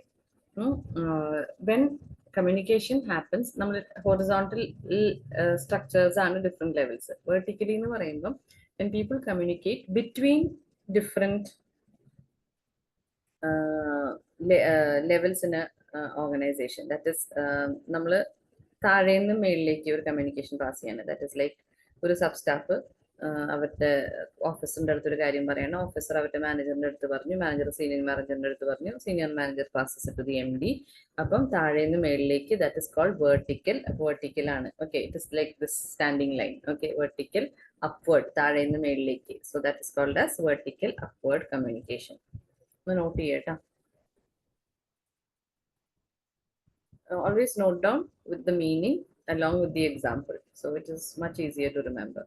when communication happens, നമ്മൾ horizontal structures ആണ് different levels. Vertically എന്ന് പറയുമ്പോൾ when people communicate between different levels in a organization, that is നമ്മൾ താഴേന്ന് മേളിലേക്ക് ഒരു കമ്മ്യൂണിക്കേഷൻ പാസ് ചെയ്യാണ്. ദാറ്റ് ഇസ് ലൈക്ക് ഒരു സബ് സ്റ്റാഫ് അവരുടെ ഓഫീസറിൻ്റെ അടുത്തൊരു കാര്യം പറയണം, ഓഫീസർ അവരുടെ മാനേജറിൻ്റെ അടുത്ത് പറഞ്ഞു, മാനേജർ സീനിയർ മാനേജറിൻ്റെ അടുത്ത് പറഞ്ഞു, senior manager passes to the MD. അപ്പം താഴെ നിന്ന് മേളിലേക്ക്, that is called vertical. Vertical ആണ്. Okay, it is like this standing line. Okay, vertical upward, താഴെ നിന്ന് മേളിലേക്ക്. So that is called as vertical upward communication. ഒന്ന് നോട്ട് ചെയ്യട്ടോ. Always note down with the meaning along with the example, so it is much easier to remember.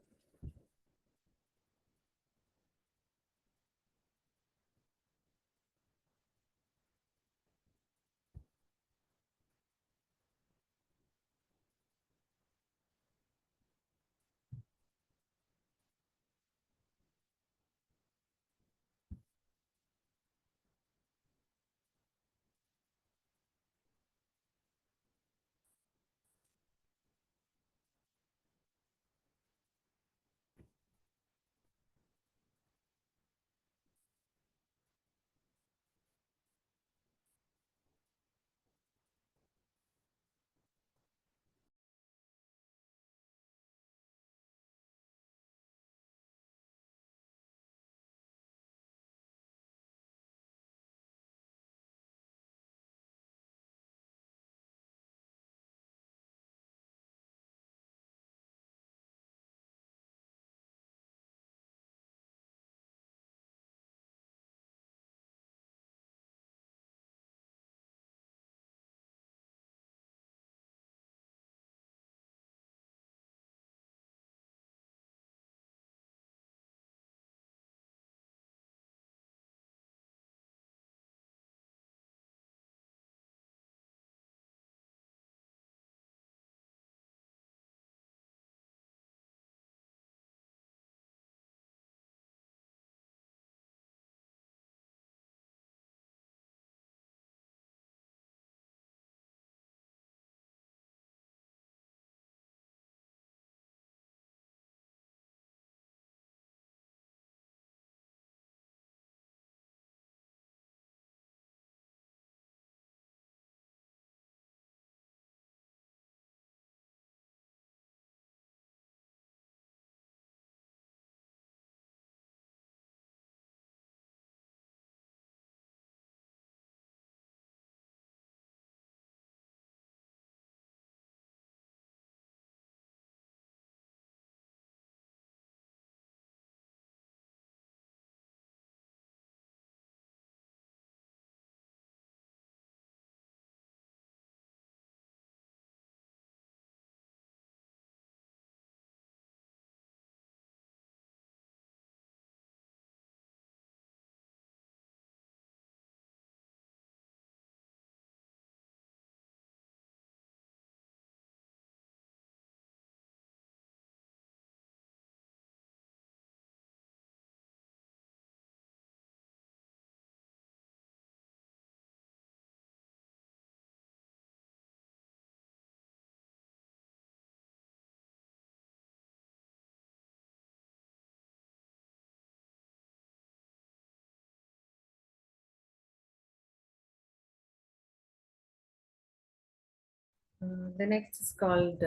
The next is called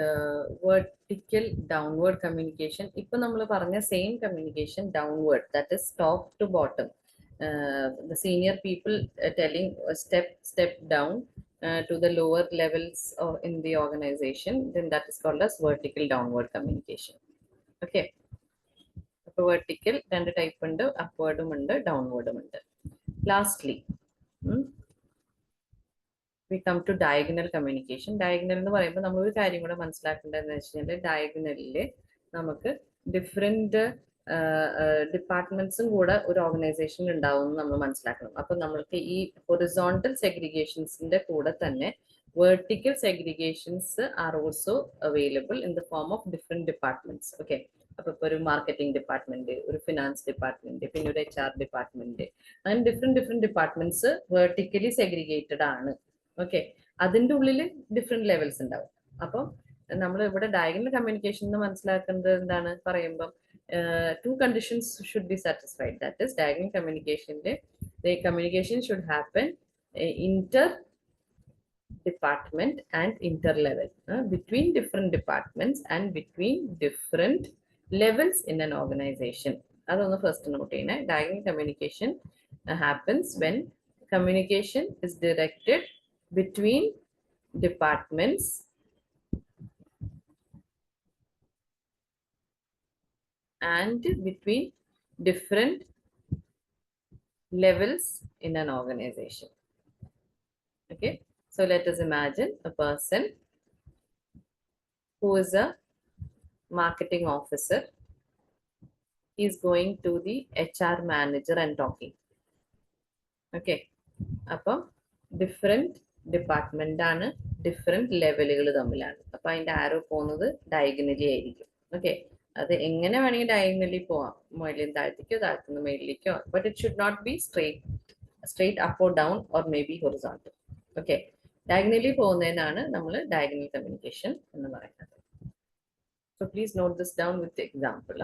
vertical downward communication. ഇപ്പൊ നമ്മൾ പറഞ്ഞ same communication downward, that is top to bottom. The senior people telling step down to the lower levels in the organization, then that is called as vertical downward communication. Okay. അപ്പോൾ vertical രണ്ട് type ഉണ്ട്, upwardും ഉണ്ട് downwardും ഉണ്ട്. Lastly, we come to diagonal communication. Diagonal എന്ന് പറയുമ്പോൾ നമ്മൾ ഒരു കാര്യം കൂടെ മനസ്സിലാക്കേണ്ടതെന്ന് വെച്ച് കഴിഞ്ഞാൽ ഡയഗണലിൽ നമുക്ക് ഡിഫറെന്റ് ഡിപ്പാർട്ട്മെന്റ്സും കൂടെ ഒരു ഓർഗനൈസേഷനിൽ ഉണ്ടാവും എന്ന് നമ്മൾ മനസ്സിലാക്കണം. അപ്പൊ നമ്മൾക്ക് ഈ ഹൊറിസോണ്ടൽ സെഗ്രിഗേഷൻസിന്റെ കൂടെ തന്നെ vertical segregations are also available in the form of different departments. Okay, അപ്പൊ ഇപ്പൊ ഒരു മാർക്കറ്റിംഗ് ഡിപ്പാർട്ട്മെന്റ്, ഒരു ഫിനാൻസ് ഡിപ്പാർട്ട്മെന്റ്, പിന്നെ ഒരു HR ഡിപ്പാർട്ട്മെന്റ്, അങ്ങനെ ഡിഫറെന്റ് ഡിപ്പാർട്ട്മെന്റ്സ് വെർട്ടിക്കലി സെഗ്രിഗേറ്റഡ് ആണ്. ഓക്കെ, അതിൻ്റെ ഉള്ളിൽ ഡിഫറെന്റ് ലെവൽസ് ഉണ്ടാവും. അപ്പം നമ്മൾ ഇവിടെ ഡയഗണൽ കമ്മ്യൂണിക്കേഷൻ എന്ന് മനസ്സിലാക്കുന്നത് എന്താണ് പറയുമ്പം two conditions should be satisfied. That is, diagonal communication, the communication should happen inter department and inter level, between different departments and between different levels in an organization. That's first note. Diagonal communication happens when communication is directed between departments and between different levels in an organization. Okay, so let us imagine a person who is a marketing officer is going to the HR manager and talking. Okay, അപ്പം different department ആണ്, different ലെവലുകൾ തമ്മിലാണ്. അപ്പം അതിൻ്റെ ആരോ പോകുന്നത് ഡയഗനലി ആയിരിക്കും. Okay, അത് എങ്ങനെ വേണമെങ്കിൽ ഡയഗനലി പോവാം, മുകളിൽ താഴത്തേക്കോ താഴത്തുനിന്ന് മേളിലേക്കോ, but it should not be straight up or down or may be horizontal. Okay, diagonally പോകുന്നതിനാണ് നമ്മൾ ഡയഗനൽ കമ്മ്യൂണിക്കേഷൻ എന്ന് പറയുന്നത്. So please note this down with example.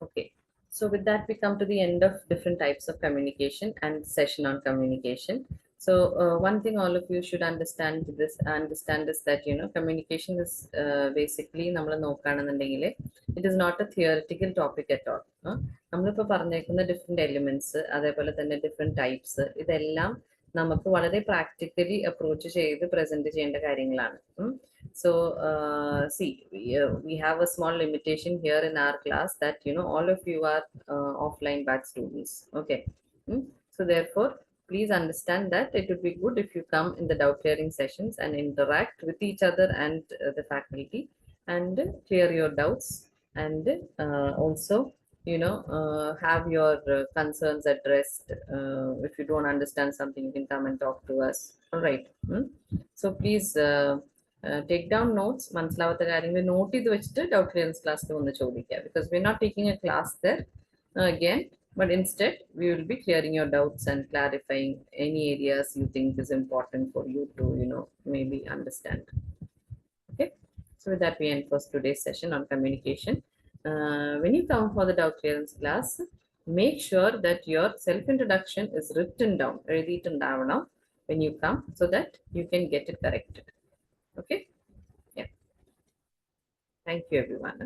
Okay, so with that we come to the end of different types of communication and session on communication. So one thing all of you should understand is that communication is basically it is not a theoretical topic at all. നമ്മളിപ്പോൾ പറഞ്ഞേക്കുന്ന different elements അതേപോലെ തന്നെ different types ഇതെല്ലാം നമുക്ക് വളരെ practically approach ചെയ്ത് present ചെയ്യേണ്ട കാര്യങ്ങളാണ്. So see, we have a small limitation here in our class that all of you are offline batch students. Okay, so therefore please understand that it would be good if you come in the doubt clearing sessions and interact with each other and the faculty and clear your doubts, and also have your concerns addressed. If you don't understand something, you can come and talk to us. All right. So please take down notes. മനസ്സിലാവാത്ത കാര്യങ്ങൾ not ചെയ്ത് വെച്ചിട്ട് doubt clearance ക്ലാസ്സിൽ വന്ന് ചോദിക്കുക, because we're not taking a class there again, but instead we will be clearing your doubts and clarifying any areas you think is important for you to maybe understand. Okay, so with that we end first today's session on communication. When you come for the doubt clearance class, make sure that your self-introduction is written down, when you come, so that you can get it corrected. Okay, yeah. Thank you, everyone.